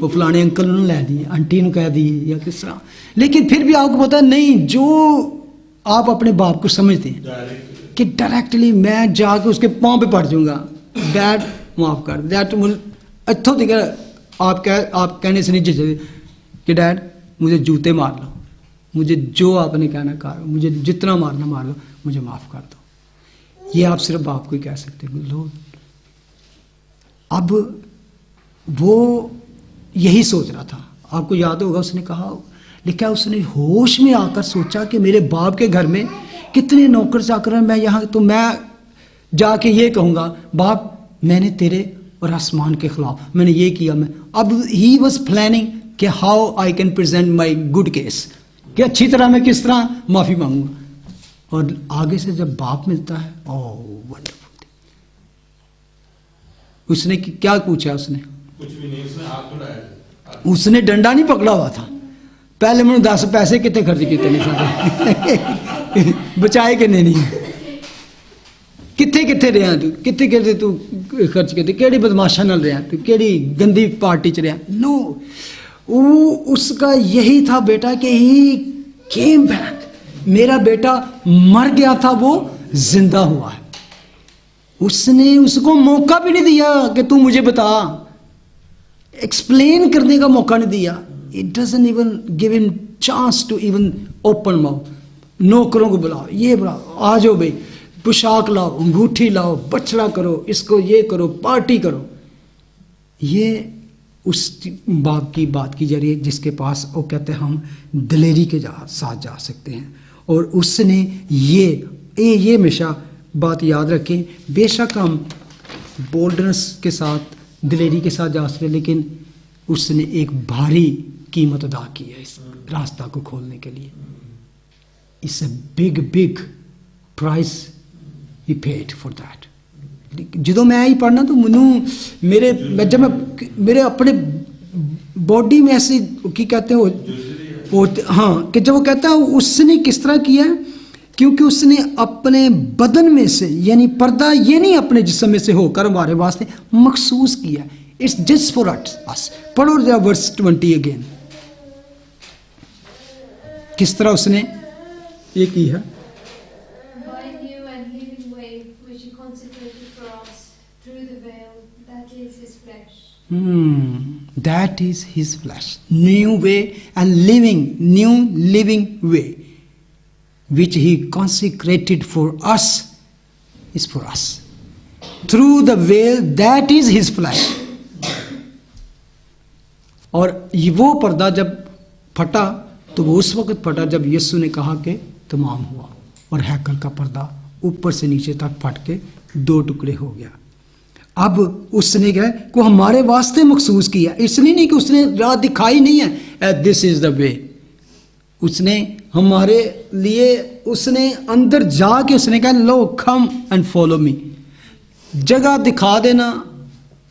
वो फलाने अंकल ने लै दी, आंटी ने कह दी, या किस तरह. लेकिन फिर भी आपको पता है नहीं, जो आप अपने बाप को समझते हैं कि डायरेक्टली मैं जाके उसके पाँव पे पड़ जाऊँगा, डैड माफ़ कर, डैड मुझे इतों तक आप कहने से नहीं झिझक कि डैड मुझे जूते मार लो, मुझे जो आपने कहना कहा, मुझे जितना मारना मार लो, मुझे माफ़ कर दो. ये आप सिर्फ बाप को ही कह सकते हो. लो, अब वो यही सोच रहा था. आपको याद होगा उसने कहा, लिखा उसने होश में आकर सोचा कि मेरे बाप के घर में कितने नौकर चाकर हैं, मैं यहाँ, तो मैं जाके ये कहूँगा, बाप मैंने तेरे और आसमान के खिलाफ मैंने ये किया। मैं अब ही वॉज प्लानिंग कि how I can present my good case, कि अच्छी तरह मैं किस तरह माफ़ी मांगूंगा। और आगे से जब बाप मिलता है, ओह वंडरफुल। उसने क्या पूछा? उसने कुछ भी नहीं, उसने हाथ उठाया, उसने डंडा नहीं पकड़ा हुआ था। पहले मैंने 10 पैसे कितने खर्च किए नहीं सारे बचाए कि नहीं, कितने कितने रहा तू, कितने कितने तू खर्च किए, केड़ी बदमाशा नाल रहा तू, केड़ी गंदी पार्टी च रहा। नो, वो उसका यही था बेटा कि ही केम बैक। मेरा बेटा मर गया था, वो जिंदा हुआ है। उसने उसको मौका भी नहीं दिया कि तू मुझे बता, एक्सप्लेन करने का मौका नहीं दिया। It doesn't even give him chance to even open mouth. नौकरों को बुलाओ, ये बुलाओ, आ जाओ भाई, पोशाक लाओ, अंगूठी लाओ, बछड़ा करो, इसको ये करो, पार्टी करो। ये उस बाप की बात की जा रही है जिसके पास वो कहते हैं हम दिलेरी के साथ जा सकते हैं। और उसने ये हमेशा बात याद रखें, बेशक हम बोल्डनेस के साथ, दिलेरी के साथ जा सकते हैं, लेकिन उसने एक भारी कीमत अदा की है इस रास्ता को खोलने के लिए। It's a big price he paid for that. ਜਦੋਂ मैं ही पढ़ना तो मैनू जब मेरे अपने बॉडी में ऐसी की कहते हो हाँ, कि जब वो कहता है उसने किस तरह किया, क्योंकि उसने अपने बदन में से, यानी पर्दा ये नहीं अपने जिस्म में से होकर हमारे वास्ते मखसूस किया। It's just for us. पढ़ो वर्स 20 अगेन, किस तरह उसने ये की है। That is his flesh. New way and new living way, which he consecrated for us, is for us. Through the veil, that is his flesh. और वो पर्दा जब फटा तो वो उस वक्त फटा जब यीशु ने कहा कि तमाम हुआ, और हैकल का पर्दा ऊपर से नीचे तक फट के 2 टुकड़े हो गया। अब उसने क्या को हमारे वास्ते मखसूस किया, इसलिए नहीं कि उसने राह दिखाई नहीं है, दिस इज द वे। उसने हमारे लिए, उसने अंदर जाके उसने कहा लो कम एंड फॉलो मी, जगह दिखा देना।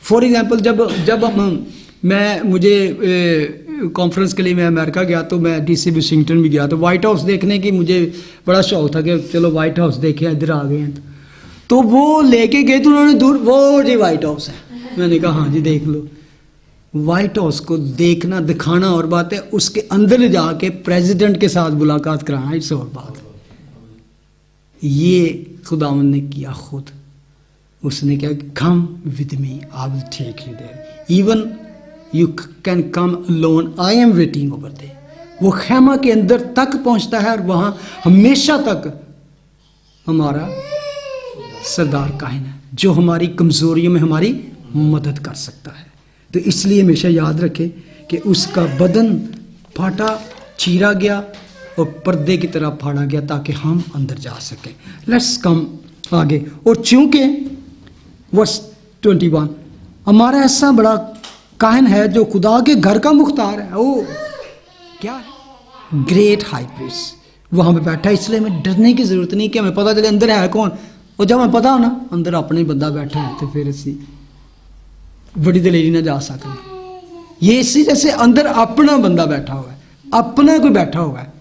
फॉर एग्जांपल जब मुझे कॉन्फ्रेंस के लिए मैं अमेरिका गया तो मैं डीसी वाशिंगटन भी गया, तो वाइट हाउस देखने की मुझे बड़ा शौक था कि चलो वाइट हाउस देखे, इधर आ गए हैं। तो वो लेके गए तो उन्होंने दूर, वो जी वाइट हाउस है। मैंने कहा हाँ जी देख लो। वाइट हाउस को देखना दिखाना और बात है, उसके अंदर जाके प्रेसिडेंट के साथ मुलाकात कराना इट्स और बात। ये खुदावंद ने किया खुद। उसने क्या, come with me, I will take you there, even you can come alone, I am waiting over there. वो खैमा के अंदर तक पहुंचता है और वहां हमेशा तक हमारा सरदार कायन है, जो हमारी कमजोरियों में हमारी मदद कर सकता है। तो इसलिए हमेशा याद रखें कि उसका बदन फाटा, चीरा गया और पर्दे की तरह फाड़ा गया ताकि हम अंदर जा सकें। लेट्स कम आगे। और चूंकि वर्स 21 हमारा ऐसा बड़ा कायन है जो खुदा के घर का मुख्तार है, वो क्या है, ग्रेट हाई प्रीस्ट वहां पे बैठा है। इसलिए हमें डरने की जरूरत नहीं कि हमें पता चले अंदर है कौन। और जब हमें पता हो ना अंदर अपना ही बंदा बैठा है तो फिर असी बड़ी दलेरी ना जा सकते। ये इसी जैसे अंदर अपना बंदा बैठा हुआ है, अपना कोई बैठा हुआ है।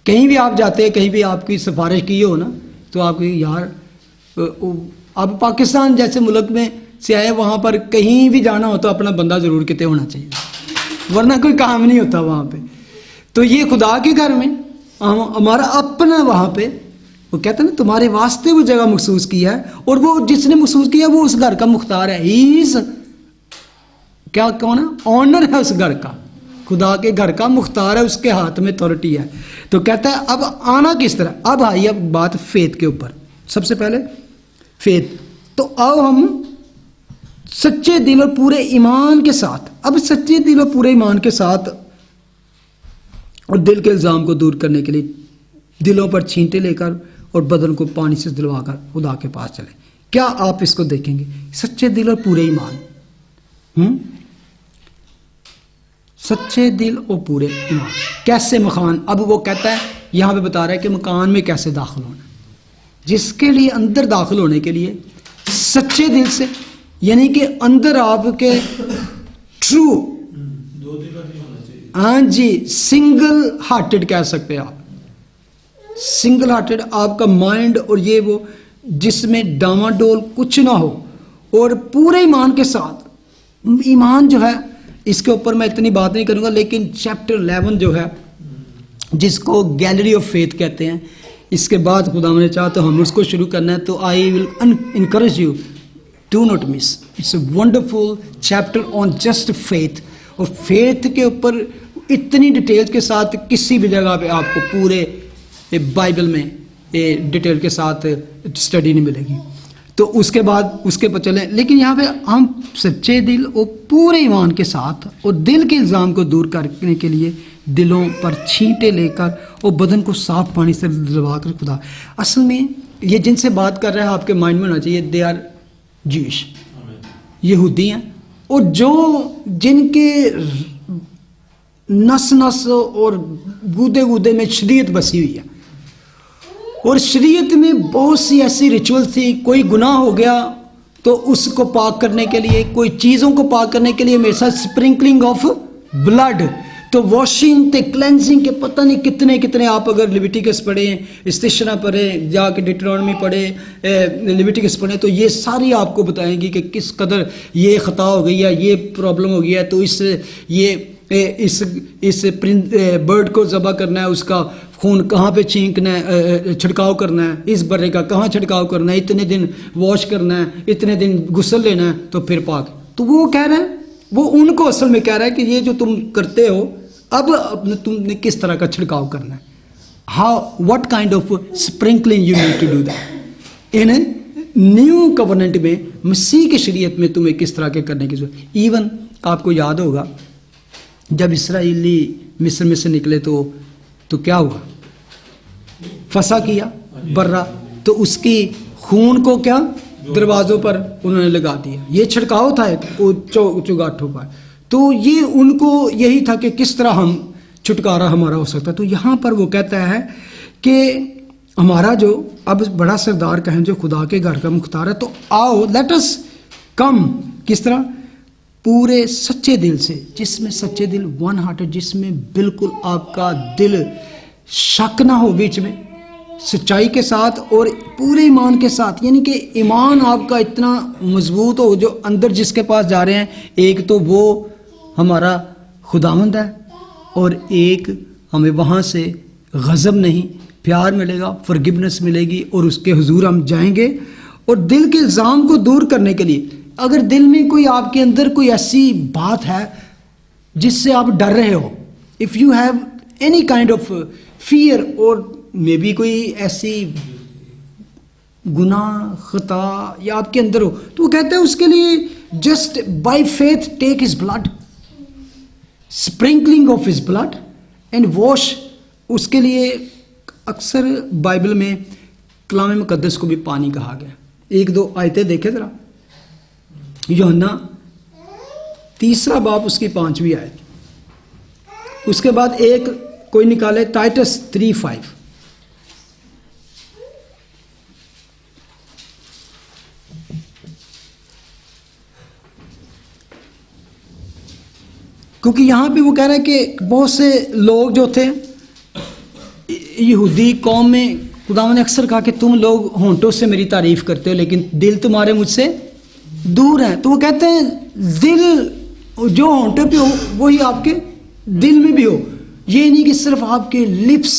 कहीं भी आप जाते हैं, कहीं भी आपकी सिफारिश की हो ना, तो आपको यार अब पाकिस्तान जैसे मुल्क में से आए, वहाँ पर कहीं भी जाना हो तो अपना बंदा जरूर कितने होना चाहिए, वरना कोई काम नहीं होता वहाँ पे। तो ये खुदा के घर में हमारा अपना, वहाँ पे वो कहते हैं ना तुम्हारे वास्ते वो जगह महसूस किया है, और वो जिसने महसूस किया वो उस घर का मुख्तार है। ही क्या कौन है, ऑनर है उस घर का, खुदा के घर का मुख्तार है, उसके हाथ में अथॉरिटी है। तो कहता है अब आना किस तरह। अब आई अब बात फेथ के ऊपर। सबसे पहले फेथ, तो आओ हम सच्चे दिल और पूरे ईमान के साथ, अब सच्चे दिल और पूरे ईमान के साथ और दिल के इल्जाम को दूर करने के लिए दिलों पर छींटे लेकर और बदन को पानी से दिलवाकर खुदा के पास चले। क्या आप इसको देखेंगे, सच्चे दिल और पूरे ईमान। सच्चे दिल और पूरे ईमान। कैसे मकान, अब वो कहता है यहां पे बता रहा है कि मकान में कैसे दाखिल होना, जिसके लिए अंदर दाखिल होने के लिए सच्चे दिल से, यानी कि अंदर आपके ट्रू, दो दिल का नहीं होना चाहिए। हाँ जी, सिंगल हार्टेड कह सकते हैं आप, सिंगल हार्टेड आपका माइंड और ये वो, जिसमें डामाडोल कुछ ना हो, और पूरे ईमान के साथ। ईमान जो है इसके ऊपर मैं इतनी बात नहीं करूंगा, लेकिन चैप्टर 11 जो है जिसको गैलरी ऑफ फेथ कहते हैं, इसके बाद खुदा ने चाहा तो हम उसको शुरू करना है। तो I will encourage you, do not miss, it's a wonderful chapter on just faith. और फेथ के ऊपर इतनी डिटेल्स के साथ किसी भी जगह पे आपको पूरे बाइबल में डिटेल के साथ स्टडी नहीं मिलेगी। तो उसके बाद उसके पर चलें, लेकिन यहाँ पे हम सच्चे दिल और पूरे ईमान के साथ और दिल के इल्ज़ाम को दूर करने के लिए दिलों पर छींटे लेकर और बदन को साफ पानी से धुलवा कर खुदा, असल में ये जिनसे बात कर रहा है आपके माइंड में होना चाहिए, दे आर ज्यूइश, यहूदी हैं, और जो जिनके नस नस और गूदे गूदे में शरीयत बसी हुई है, और शरीयत में बहुत सी ऐसी रिचुअल थी। कोई गुनाह हो गया तो उसको पाक करने के लिए, कोई चीज़ों को पाक करने के लिए हमेशा स्प्रिंकलिंग ऑफ ब्लड, तो वॉशिंग थे, क्लेंजिंग के पता नहीं कितने कितने, आप अगर लिविटिकस पढ़ें, इस्तिशना पढ़ें, जाके डिट्रोनॉमी पढ़ें, लिविटिकस पढ़ें, तो ये सारी आपको बताएंगी कि किस कदर ये ख़ता हो गई है, ये प्रॉब्लम हो गई है, तो इस बर्ड को ज़बह करना है, उसका खून कहाँ पे छींकना है, छिड़काव करना है, इस बर्रे का कहाँ छिड़काव करना है, इतने दिन वॉश करना है, इतने दिन गुस्ल लेना है, तो फिर पाक। तो वो कह रहे हैं, वो उनको असल में कह रहा है कि ये जो तुम करते हो, अब तुमने किस तरह का छिड़काव करना है, how what kind of sprinkling you need to do that in new covenant में, मसीह की शरीयत में तुम्हें किस तरह के करने की जरूरत। इवन आपको याद होगा जब इसराइली मिस्र में से निकले तो क्या हुआ, फंसा किया बर्रा, तो उसकी खून को क्या दरवाजों पर उन्होंने लगा दिया, ये छिड़काव था एक चुगाठों पर। तो ये उनको यही था कि किस तरह हम छुटकारा हमारा हो सकता है। तो यहाँ पर वो कहता है कि हमारा जो अब बड़ा सरदार कहें जो खुदा के घर का मुख्तार है, तो आओ लेट अस कम, किस तरह, पूरे सच्चे दिल से, जिसमें सच्चे दिल, वन हार्टेड, जिसमें बिल्कुल आपका दिल शक ना हो बीच में, सच्चाई के साथ और पूरे ईमान के साथ, यानी कि ईमान आपका इतना मजबूत हो, जो अंदर जिसके पास जा रहे हैं, एक तो वो हमारा खुदावंद है, और एक हमें वहाँ से गज़ब नहीं, प्यार मिलेगा, फॉरगिवनेस मिलेगी, और उसके हुजूर हम जाएंगे। और दिल के इल्ज़ाम को दूर करने के लिए, अगर दिल में कोई आपके अंदर कोई ऐसी बात है जिससे आप डर रहे हो, if you have any kind of fear, और मे बी कोई ऐसी गुनाह खता या आपके अंदर हो, तो वो कहते हैं उसके लिए just by faith take his blood, sprinkling of his blood and wash. उसके लिए अक्सर बाइबल में कलाम मुकद्दस को भी पानी कहा गया। एक दो आयतें देखे जरा, यूहन्ना 3 बाब उसकी 5वीं आयत, उसके बाद एक कोई निकाले टाइटस 3:5, क्योंकि यहां पे वो कह रहा है कि बहुत से लोग जो थे यहूदी कौम में, खुदा ने अक्सर कहा कि तुम लोग होंठों से मेरी तारीफ करते हो लेकिन दिल तुम्हारे मुझसे दूर है। तो वो कहते हैं दिल जो होंठों पे हो वही आपके दिल में भी हो, ये नहीं कि सिर्फ आपके लिप्स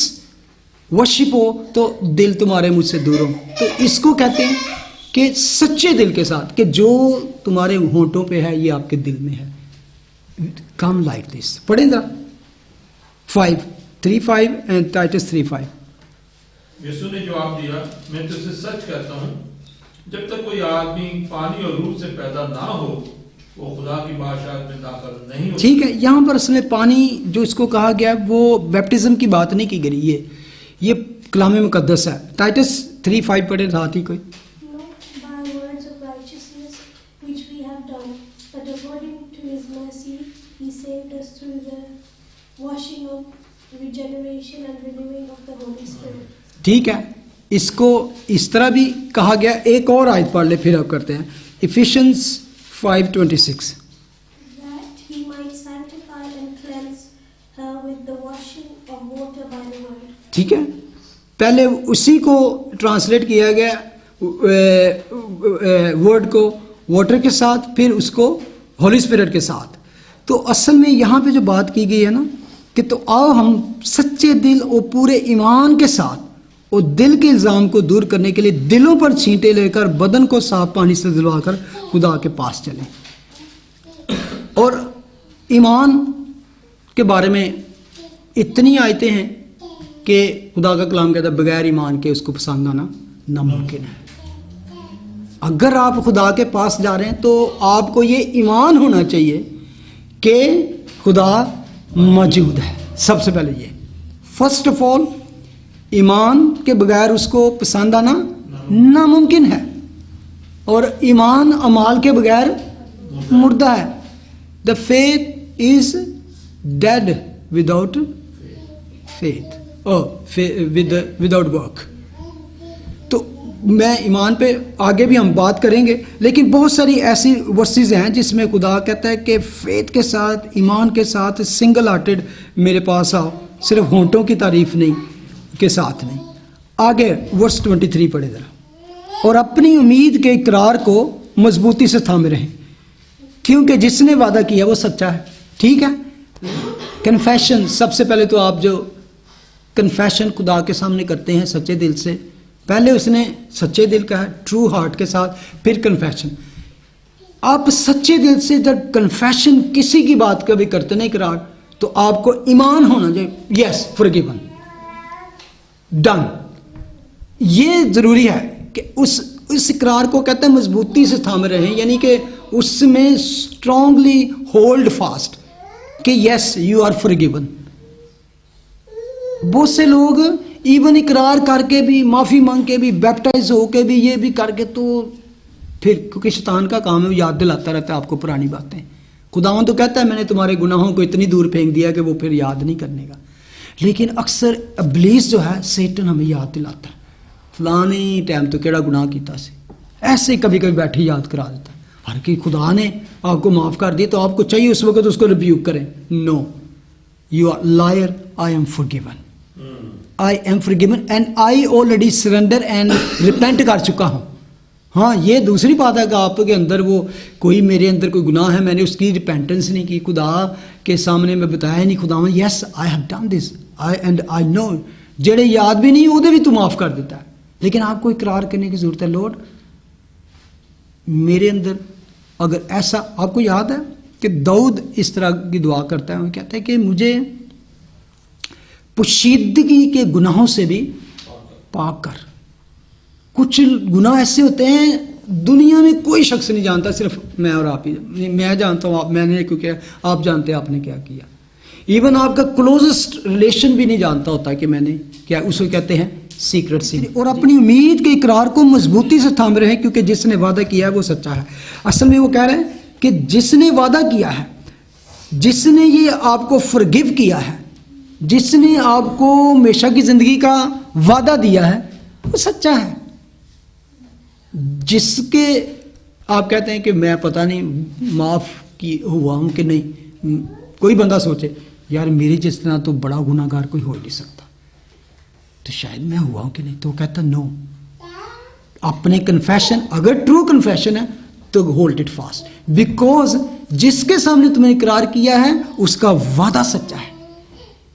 वर्शिप हो तो दिल तुम्हारे मुझसे दूर हो। तो इसको कहते हैं कि सच्चे दिल के साथ, कि जो तुम्हारे होंठों पे है ये आपके दिल में है। कम लाइक दिस, पढ़ें जरा 5:3-5 एंड टाइटस 3:5। यीशु ने जवाब दिया, मैं तुझसे सच कहता हूँ, जब तक कोई आदमी पानी और रूह से पैदा ना हो वो खुदा की बादशाहत में दाखिल नहीं हो। ठीक है, यहाँ पर असले पानी जो इसको कहा गया वो बैप्टिज्म की बात नहीं की गई, ये कलाम मुकद्दस है। टाइटस 3:5 पढ़े साथ ही कोई। By words of righteousness which we have have done, but according to His mercy, He saved us through the washing of regeneration and renewing of the Holy Spirit. ठीक है, इसको इस तरह भी कहा गया। एक और आयत पढ़ ले, फिर अब करते हैं efficiency 5:26। That He might sanctify and cleanse her with the washing of water by the word. ठीक है, पहले उसी को ट्रांसलेट किया गया वर्ड को वाटर के साथ, फिर उसको होली स्पिरिट के साथ। तो असल में यहाँ पे जो बात की गई है ना कि तो आओ हम सच्चे दिल और पूरे ईमान के साथ और दिल के इल्ज़ाम को दूर करने के लिए दिलों पर छींटे लेकर बदन को साफ पानी से धुलवाकर खुदा के पास चलें। और ईमान के बारे में इतनी आयतें हैं कि खुदा का कलाम कहता है बगैर ईमान के उसको पसंद आना नामुमकिन है। अगर आप खुदा के पास जा रहे हैं तो आपको ये ईमान होना चाहिए कि खुदा मौजूद है। सबसे पहले ये फर्स्ट ऑफ ऑल ईमान के बगैर उसको पसंद आना नामुमकिन है, और ईमान अमाल के बगैर मुर्दा है। The faith is dead without faith without work. तो मैं ईमान पे आगे भी हम बात करेंगे, लेकिन बहुत सारी ऐसी वर्सेस हैं जिसमें खुदा कहता है कि फेथ के साथ, ईमान के साथ सिंगल हार्टेड मेरे पास आओ, सिर्फ होंठों की तारीफ नहीं के साथ नहीं। आगे वर्स 23 पढ़े जरा। और अपनी उम्मीद के इकरार को मजबूती से थामे रहें, क्योंकि जिसने वादा किया वो सच्चा है। ठीक है, कन्फेशन, सबसे पहले तो आप जो कन्फेशन खुदा के सामने करते हैं सच्चे दिल से, पहले उसने सच्चे दिल का है, ट्रू हार्ट के साथ, फिर कन्फेशन। आप सच्चे दिल से जब कन्फेशन किसी की बात का भी करते नहीं करार, तो आपको ईमान होना चाहिए, यस फॉरगिवन, डन। ये जरूरी है कि उस इकरार को कहते हैं मजबूती से थामे रहें, यानी कि उसमें स्ट्रांगली होल्ड फास्ट कि यस यू आर फॉरगिवन। बहुत से लोग इवन इकरार करके भी, माफ़ी मांग के भी, बैप्टाइज होके भी, ये भी करके, तो फिर क्योंकि शैतान का काम है वो याद दिलाता रहता है आपको पुरानी बातें। खुदावन तो कहता है मैंने तुम्हारे गुनाहों को इतनी दूर फेंक दिया कि वो फिर याद नहीं करने का। लेकिन अक्सर इब्लीस जो है, सेटन हमें याद दिलाता है फलाने टाइम तो केड़ा गुनाह किया से, ऐसे कभी कभी बैठे याद करा देता है। हर कि खुदा ने आपको माफ़ कर दिया तो आपको चाहिए उस वक्त उसको रिब्यूक करें। No, you are liar, I am forgiven, I am forgiven and I already surrender and repent कर चुका हूँ। हाँ, ये दूसरी बात है कि आपके अंदर वो कोई, मेरे अंदर कोई गुनाह है, मैंने उसकी रिपेंटेंस नहीं की, खुदा के सामने मैं बताया नहीं, खुदा में yes I have done this I know, जेड़े याद भी नहीं वो भी तू माफ़ कर देता है। लेकिन आपको इकरार करने की ज़रूरत है, लॉर्ड मेरे अंदर अगर ऐसा, आपको याद है कि दाऊद इस तरह की दुआ करता है, वो कहता है कि मुझे पोशीदगी के गुनाहों से भी पाक कर। कुछ गुनाह ऐसे होते हैं दुनिया में कोई शख्स नहीं जानता, सिर्फ मैं और आप ही। मैं जानता हूँ, मैंने क्योंकि आप जानते हैं आपने क्या किया। इवन आपका क्लोजेस्ट रिलेशन भी नहीं जानता होता कि मैंने क्या, उसको कहते हैं सीक्रेट सिन। और अपनी उम्मीद के इकरार को मजबूती से थामे रहे, क्योंकि जिसने वादा किया है वो सच्चा है। असल में वो कह रहे हैं कि जिसने वादा किया है, जिसने ये आपको फॉरगिव किया है, जिसने आपको हमेशा की जिंदगी का वादा दिया है, वो सच्चा है। जिसके आप कहते हैं कि मैं पता नहीं माफ़ की हुआ हूँ कि नहीं, कोई बंदा सोचे यार मेरी जिस तरह तो बड़ा गुनाहगार कोई हो ही नहीं सकता, तो शायद मैं हुआ हूँ कि नहीं, तो वो कहता नो। अपने कन्फेशन, अगर ट्रू कन्फेशन है तो होल्ड इट फास्ट, बिकॉज जिसके सामने तुमने इकरार किया है उसका वादा सच्चा है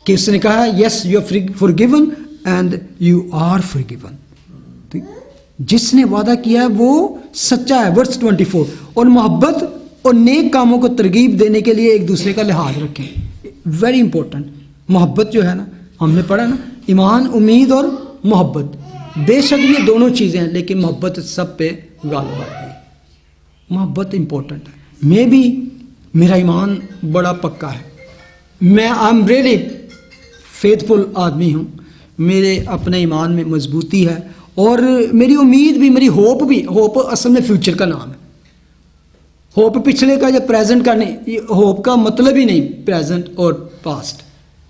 कि उसने कहा yes you are forgiven and you are forgiven. जिसने वादा किया है वो सच्चा है। वर्स 24। और मोहब्बत और नेक कामों को तरगीब देने के लिए एक दूसरे का लिहाज रखें। Very important. मोहब्बत जो है ना, हमने पढ़ा ना, ईमान, उम्मीद और मोहब्बत, बेशक ये दोनों चीज़ें हैं, लेकिन मोहब्बत सब पे गालिब आती है। मोहब्बत इंपॉर्टेंट है। मैं भी, मेरा ईमान बड़ा पक्का है, मैं आई एम रियली फेथफुल आदमी हूँ, मेरे अपने ईमान में मजबूती है, और मेरी उम्मीद भी, मेरी होप भी, होप असल में फ्यूचर का नाम है। होप पिछले का या प्रेजेंट का नहीं, होप का मतलब ही नहीं प्रेजेंट और पास्ट,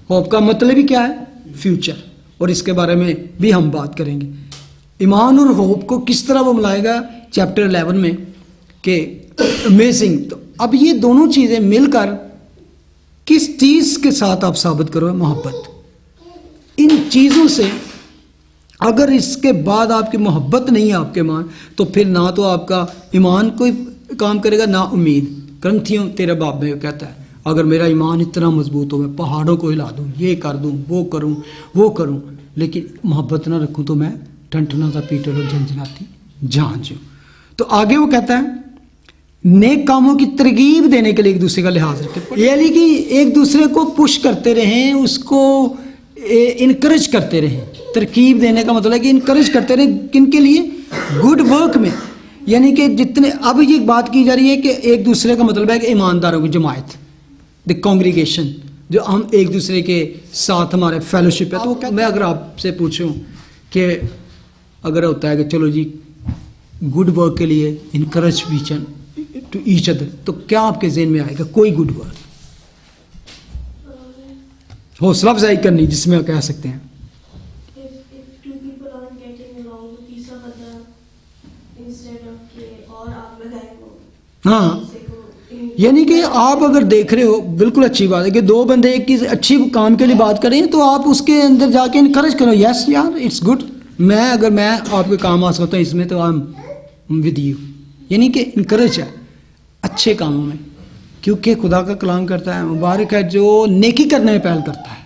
होप का मतलब ही क्या है, फ्यूचर, और इसके बारे में भी हम बात करेंगे। ईमान और होप को किस तरह वो मिलाएगा चैप्टर 11 में, कि अमेजिंग। तो अब ये दोनों चीज़ें मिलकर किस चीज़ के साथ आप साबित करो, मोहब्बत। इन चीज़ों से अगर इसके बाद आपकी मोहब्बत नहीं है आपके ईमान, तो फिर ना तो आपका ईमान कोई काम करेगा ना उम्मीद। ग्रंथियों तेरे बाप में कहता है, अगर मेरा ईमान इतना मजबूत हो, मैं पहाड़ों को हिला दूँ, ये कर दूँ, वो करूँ, लेकिन मोहब्बत ना रखूँ तो मैं टनटना सा पीटर और झंझनाती झांझ हूँ। तो आगे वो कहता है, नेक कामों की तरगीब देने के लिए एक दूसरे का लिहाज रखें, यानी कि एक दूसरे को पुश करते रहें, उसको इनकरेज करते रहें। तरकीब देने का मतलब है कि इनकरेज करते रहें, किनके लिए, गुड वर्क में। यानी कि जितने, अब ये बात की जा रही है कि एक दूसरे का मतलब है कि ईमानदारों की जमात, द कॉन्ग्रीगेशन, जो हम एक दूसरे के साथ हमारे फेलोशिप है। तो मैं अगर आपसे पूछूं कि अगर होता है कि चलो जी गुड वर्क के लिए इनकरेज टू ईच अदर, तो क्या आपके ज़हन में आएगा, कोई गुड वर्क, हौसला अफजाई करनी जिसमें कह सकते हैं। If two people aren't getting along, तो तीसरा बंदा instead of के और आप लगाए वो, हाँ, यानी कि आप अगर देख रहे हो, बिल्कुल अच्छी बात है कि दो बंदे एक की अच्छी काम के लिए बात करें, तो आप उसके अंदर जाके इनकरेज करो, यस यार इट्स गुड, अगर मैं आपके काम आ सकता हूँ इसमें, तो आई एम विद यू। यानी कि इनकरेज है अच्छे कामों में, क्योंकि खुदा का कलाम करता है, मुबारक है जो नेकी करने में पहल करता है।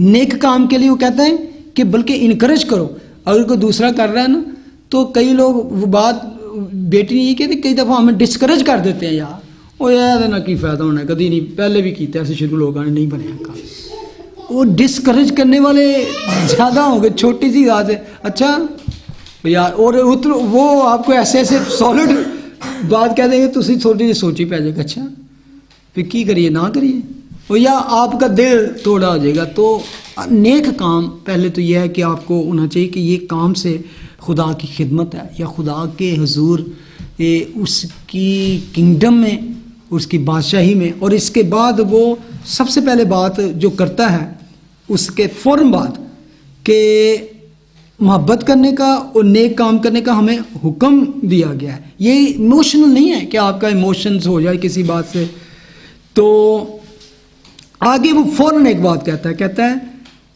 नेक काम के लिए वो कहता है कि बल्कि इनकरेज करो। अगर कोई दूसरा कर रहा है ना, तो कई लोग वो बात बेटी नहीं कहते, कई दफ़ा हमें डिस्करेज कर देते हैं, यार वो यार ना की फायदा होना, कभी नहीं, पहले भी किया ऐसे शुरू लोग नहीं बने काम। वो डिस्करेज करने वाले ज़्यादा होंगे, छोटी सी बात है, अच्छा यार, और वो आपको ऐसे ऐसे सॉलिड बात कह देंगे, तो थोड़ी सी सोची पै जाएगा, अच्छा फिर की करिए ना करिए, और या आपका दिल थोड़ा हो जाएगा। तो नेक काम पहले तो यह है कि आपको होना चाहिए कि ये काम से खुदा की खिदमत है, या खुदा के हुजूर उसकी किंगडम में, उसकी बादशाही में। और इसके बाद वो सबसे पहले बात जो करता है, उसके फ़ौरन बाद कि मोहब्बत करने का और नेक काम करने का हमें हुक्म दिया गया है। ये इमोशनल नहीं है कि आपका इमोशंस हो जाए किसी बात से। तो आगे वो फौरन एक बात कहता है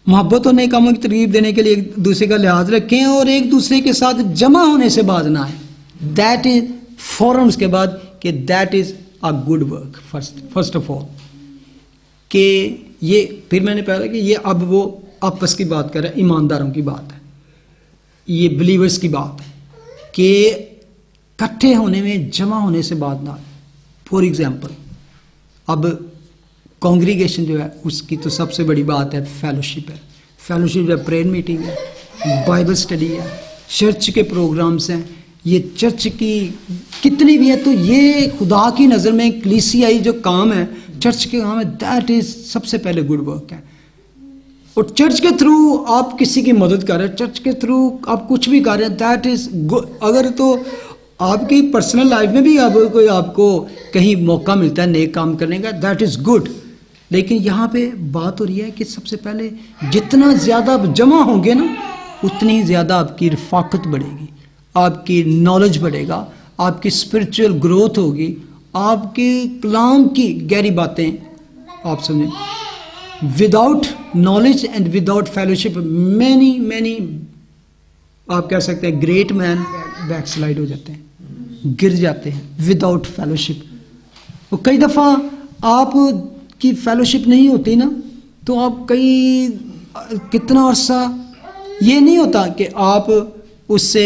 मोहब्बत और नेक कामों की तरगीब देने के लिए एक दूसरे का लिहाज रखें और एक दूसरे के साथ जमा होने से बाजना है। दैट इज फौरन उसके बाद कि that is a good work first of all, कि ये फिर मैंने पहले कि ये अब वो आपस की बात कर रहा है, ईमानदारों की बात है, ये बिलीवर्स की बात है कि इकट्ठे होने में, जमा होने से बाजना। फॉर एग्जाम्पल, अब कॉन्ग्रीगेशन जो है उसकी तो सबसे बड़ी बात है फेलोशिप है। फेलोशिप जो प्रेयर मीटिंग है, बाइबल स्टडी है, चर्च के प्रोग्राम्स हैं, ये चर्च की कितनी भी है, तो ये खुदा की नज़र में कलीसियाई जो काम है, चर्च के काम है, दैट इज सबसे पहले गुड वर्क है। और चर्च के थ्रू आप किसी की मदद कर रहे हैं, चर्च के थ्रू आप कुछ भी कर रहे हैं, दैट इज गुड। अगर तो आपकी पर्सनल लाइफ में भी अब कोई आपको कहीं मौका मिलता है नेक काम करने का, दैट इज गुड। लेकिन यहाँ पे बात हो रही है कि सबसे पहले जितना ज़्यादा आप जमा होंगे ना, उतनी ज़्यादा आपकी रफाकत बढ़ेगी, आपकी नॉलेज बढ़ेगा, आपकी स्पिरिचुअल ग्रोथ होगी, आपके कलाम की गहरी बातें आप समझें। Without knowledge and without fellowship many आप कह सकते हैं ग्रेट मैन बैकस्लाइड हो जाते हैं, गिर जाते हैं विदाउट फेलोशिप। तो कई दफ़ा आप की फेलोशिप नहीं होती ना, तो आप कितना अर्सा ये नहीं होता कि आप उससे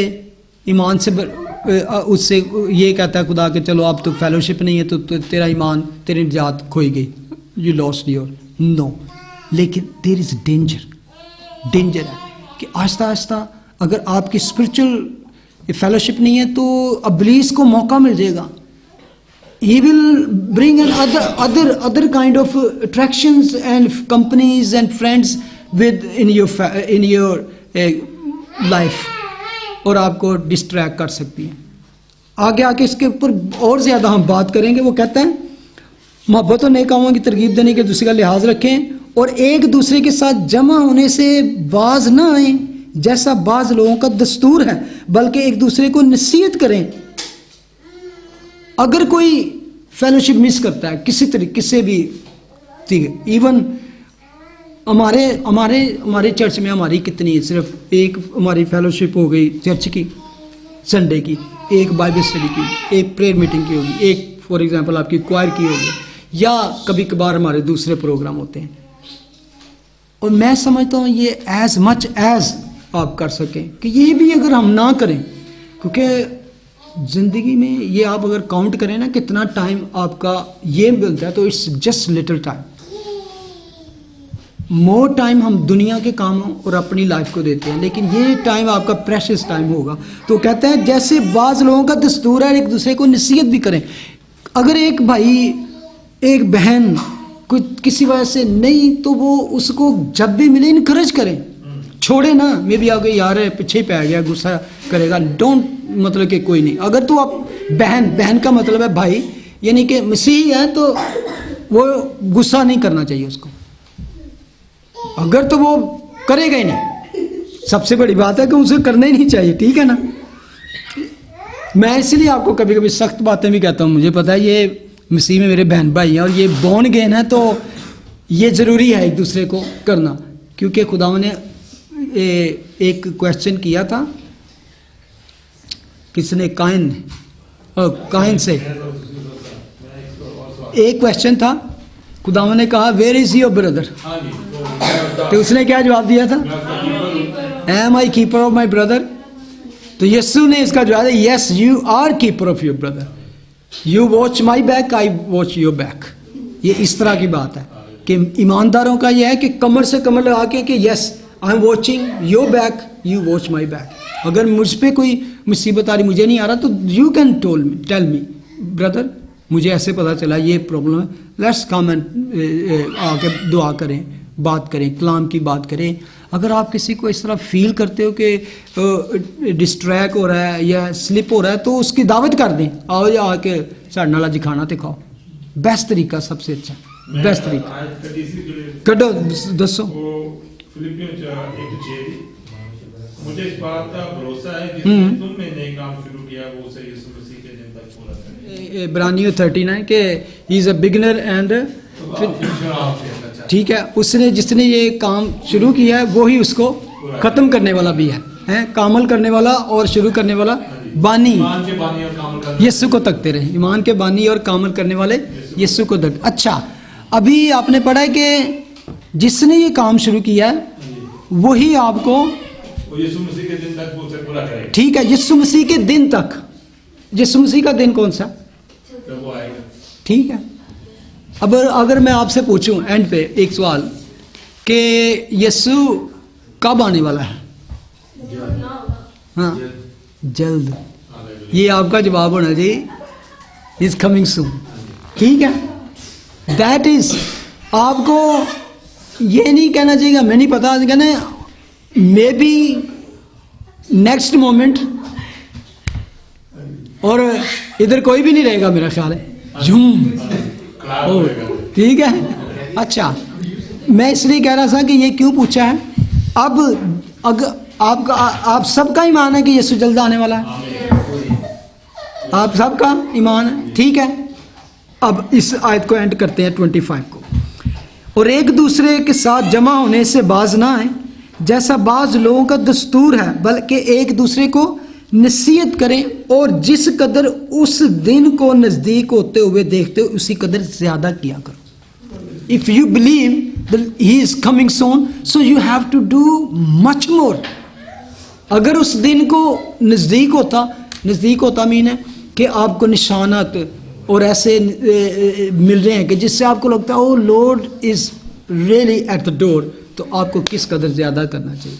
ईमान से उससे ये कहता है खुदा कि चलो अब तो फेलोशिप नहीं है तो तेरा ईमान, तेरी निजात खोई गई, यू लॉस्ट योर, नो। लेकिन देयर इज डेंजर है कि आहिस्ता आहिस्ता अगर आपकी स्पिरिचुअल फेलोशिप नहीं है तो इब्लीस को मौका मिल जाएगा। He will bring in other kind of attractions and companies and friends in your life, और आपको डिस्ट्रैक्ट कर सकती हैं। आगे आके इसके ऊपर और ज़्यादा हम बात करेंगे। वो कहता है मोहब्बत और नेक कामों की तरगीब देने के दूसरे का लिहाज रखें और एक दूसरे के साथ जमा होने से बाज ना आए जैसा बाज लोगों का दस्तूर है, बल्कि एक दूसरे को नसीहत करें। अगर कोई फेलोशिप मिस करता है किसी तरीके से भी, ठीक है, इवन हमारे चर्च में हमारी कितनी है, सिर्फ एक हमारी फेलोशिप हो गई चर्च की संडे की, एक बाइबल स्टडी की, एक प्रेयर मीटिंग की होगी, एक फॉर एग्जांपल आपकी क्वायर की होगी, या कभी कभार हमारे दूसरे प्रोग्राम होते हैं। और मैं समझता हूँ ये एज मच एज आप कर सकें कि ये भी अगर हम ना करें, क्योंकि ज़िंदगी में ये आप अगर काउंट करें ना कितना टाइम आपका ये मिलता है, तो it's just little time. More time हम दुनिया के कामों और अपनी लाइफ को देते हैं, लेकिन ये टाइम आपका प्रेशियस टाइम होगा। तो कहते हैं जैसे बाज़ लोगों का दस्तूर है एक दूसरे को नसीहत भी करें। अगर एक भाई एक बहन कोई किसी वजह से नहीं, तो वो उसको जब भी मिले इनकरेज करें, छोड़े ना। मे भी आगे यार पीछे ही पै गया, गुस्सा करेगा, डोंट, मतलब कि कोई नहीं। अगर तो आप बहन का मतलब है भाई, यानी कि मसीही है, तो वो गुस्सा नहीं करना चाहिए उसको। अगर तो वो करेगा ही नहीं, सबसे बड़ी बात है कि उसे करना ही नहीं चाहिए, ठीक है ना। मैं इसलिए आपको कभी कभी सख्त बातें भी कहता हूँ, मुझे पता है ये मसीह में मेरे बहन भाई हैं और ये बॉर्न अगेन है, तो ये ज़रूरी है एक दूसरे को करना। क्योंकि खुदा ने एक क्वेश्चन किया था, किसने, काइन से एक क्वेश्चन था, खुदा ने कहा वेयर इज योर ब्रदर, तो उसने क्या जवाब दिया था, am I keeper of my brother. तो यीशु ने इसका जवाब दिया, yes you are keeper of your brother, you watch my back, I watch your back. ये इस तरह की बात है कि ईमानदारों का यह है कि कमर से कमर लगा के कि yes I am watching your back, you watch my back. अगर मुझ पे कोई मुसीबत आ रही, मुझे नहीं आ रहा, तो you can tell me brother, मुझे ऐसे पता चला ये प्रॉब्लम है, लेट्स कम एंड आके दुआ करें, बात करें, कलाम की बात करें। अगर आप किसी को इस तरह फील करते हो कि डिस्ट्रैक्ट हो रहा है या स्लिप हो रहा है, तो उसकी दावत कर दें, आओ या आके साढ़े नाल जी खाना तो खाओ। बेस्ट तरीका, सबसे अच्छा बेस्ट तरीका कटो दसो। मुझे इस बात का भरोसा है कि तुमने नए काम शुरू किया वो उसे यीशु मसीह के दिन तक पूरा करेगा। इब्रानियों 39 के he is a beginner and, ठीक है, उसने जिसने ये काम शुरू किया है वो ही उसको खत्म करने वाला भी है, कामल करने वाला और शुरू करने वाला बानी। यीशु को तकते रहे, ईमान के बानी और कामल करने वाले यीशु को तक। अच्छा, अभी आपने पढ़ा है कि जिसने ये काम शुरू किया है वही आपको यीशु मसीह के दिन तक उसे पूरा करेगा। ठीक है, यीशु मसीह के दिन तक। यीशु मसीह का दिन कौन सा, जब वो आएगा। ठीक है। अब अगर मैं आपसे पूछूं एंड पे एक सवाल कि यीशु कब आने वाला है, हाँ जल्द, ये आपका जवाब होना चाहिए, इज कमिंग सून, ठीक है। दैट इज, आपको ये नहीं कहना चाहिए मैं नहीं पता, कहना मे बी नेक्स्ट मोमेंट, और इधर कोई भी नहीं रहेगा मेरा ख्याल है, झूम, ठीक है। अच्छा, मैं इसलिए कह रहा था कि ये क्यों पूछा है, अब अगर आपका आप सबका ईमान है कि यीशु जल्द आने वाला है, आप सबका ईमान है, ठीक है। अब इस आयत को एंड करते हैं 25 को, और एक दूसरे के साथ जमा होने से बाज ना आए जैसा बाज लोगों का दस्तूर है, बल्कि एक दूसरे को नसीहत करें, और जिस कदर उस दिन को नज़दीक होते हुए देखते हो उसी कदर ज़्यादा किया करो। If you believe that he is coming soon, so you have to do much more. अगर उस दिन को नज़दीक होता मीन है कि आपको निशानात और ऐसे मिल रहे हैं कि जिससे आपको लगता है O Lord is really at the door, तो आपको किस कदर ज़्यादा करना चाहिए।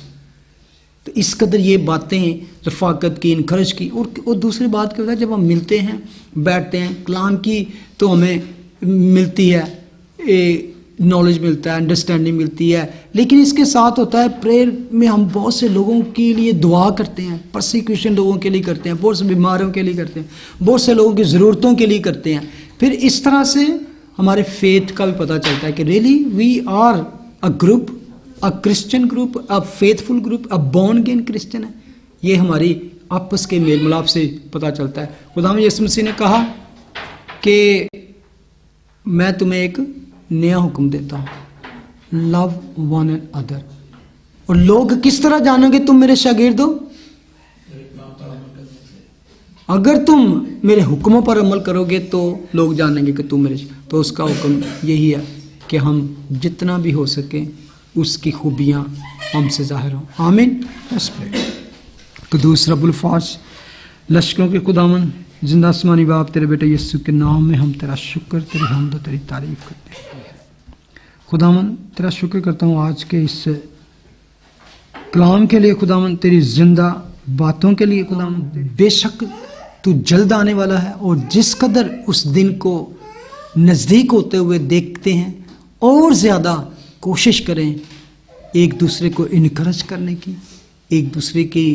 तो इस कदर ये बातें रफ़ाकत की, इनकरेज की, और दूसरी बात क्या होता है, जब हम मिलते हैं, बैठते हैं, कलाम की तो हमें मिलती है नॉलेज मिलता है, अंडरस्टैंडिंग मिलती है। लेकिन इसके साथ होता है प्रेयर में हम बहुत से लोगों के लिए दुआ करते हैं, परसिक्यूशन लोगों के लिए करते हैं, बहुत से बीमारों के लिए करते हैं, बहुत से लोगों की ज़रूरतों के लिए करते हैं। फिर इस तरह से हमारे फेथ का भी पता चलता है कि really we are a group, a Christian group, a faithful group, a born again Christian है। ये हमारी आपस के मेल मिलाप से पता चलता है। खुदावंद यीशु मसीह ने कहा कि मैं तुम्हें एक नया हुक्म देता हूँ, लव वन एंड अदर। और लोग किस तरह जानोगे तुम मेरे शागिर्द हो? अगर तुम मेरे हुक्मों पर अमल करोगे तो लोग जानेंगे कि तुम मेरे। तो उसका हुक्म यही है कि हम जितना भी हो सके उसकी खूबियाँ हमसे जाहिर हों। आमीन। कदूस रब्बुल फाज लश्करों के खुदावन जिंदा आसमानी बाप, तेरे बेटे यीशु के नाम में हम तेरा शुक्र, तेरी हमद, तेरी तारीफ करते हैं। खुदावन तेरा शुक्र करता हूँ आज के इस कलाम के लिए खुदावन, तेरी जिंदा बातों के लिए खुदावन। बेशक तू जल्द आने वाला है और जिस कदर उस दिन को नज़दीक होते हुए देखते हैं और ज़्यादा कोशिश करें एक दूसरे को इनकरेज करने की, एक दूसरे की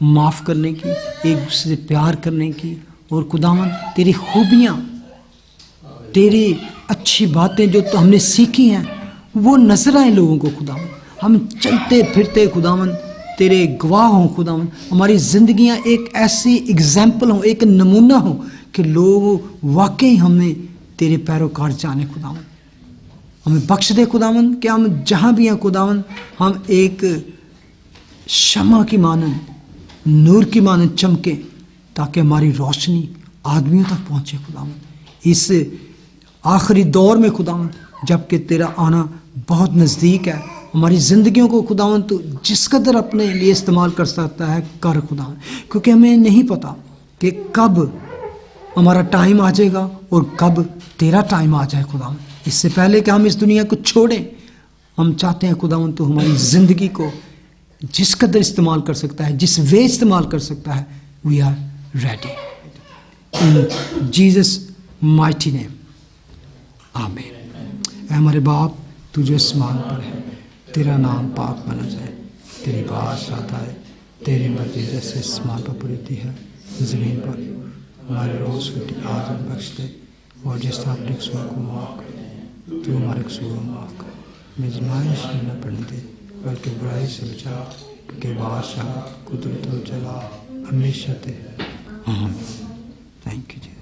माफ़ करने की, एक दूसरे से प्यार करने की। और खुदावन तेरी खूबियाँ, तेरी अच्छी बातें जो तो हमने सीखी हैं वो नजर आए लोगों को खुदावन। हम चलते फिरते खुदावन तेरे गवाह हों खुदावन। हमारी जिंदगियां एक ऐसी एग्जाम्पल हो, एक नमूना हो कि लोग वाकई हमें तेरे पैरोकार जाने खुदावन। हमें बख्श दे खुदावन कि हम जहाँ भी हैं खुदावन हम एक शमा की मानन, नूर की मानन चमके, ताकि हमारी रोशनी आदमियों तक पहुँचे खुदावन। इस आखिरी दौर में खुदावन जबकि तेरा आना बहुत नज़दीक है, हमारी ज़िंदगियों को खुदावन तो जिस कदर अपने लिए इस्तेमाल कर सकता है कर खुदावन, क्योंकि हमें नहीं पता कि कब हमारा टाइम आ जाएगा और कब तेरा टाइम आ जाए खुदावन। इससे पहले कि हम इस दुनिया को छोड़ें, हम चाहते हैं खुदावन तो हमारी ज़िंदगी को जिस कदर इस्तेमाल कर सकता है, जिस वे इस्तेमाल कर सकता है, we are ready in Jesus mighty name, आमीन। हमारे बाप तू जो आसमान पर है, तेरा नाम पाक माना जाए, तेरी बादशाह आए, तेरी मर्जी जैसे आसमान पर पूरी होती है ज़मीन पर। हमारे रोज़ रोटी आज हम बख्श दे और जिस तरह अपने कसूर को माफ़ कर, तू हमारे कसूर को माफ़ कर। मेजमाइश में न पड़ने दे बल्कि बुराई से बचा, क्योंकि बादशाह कुदरत और जलाल हमेशा तेरे। आमीन। Thank you ji.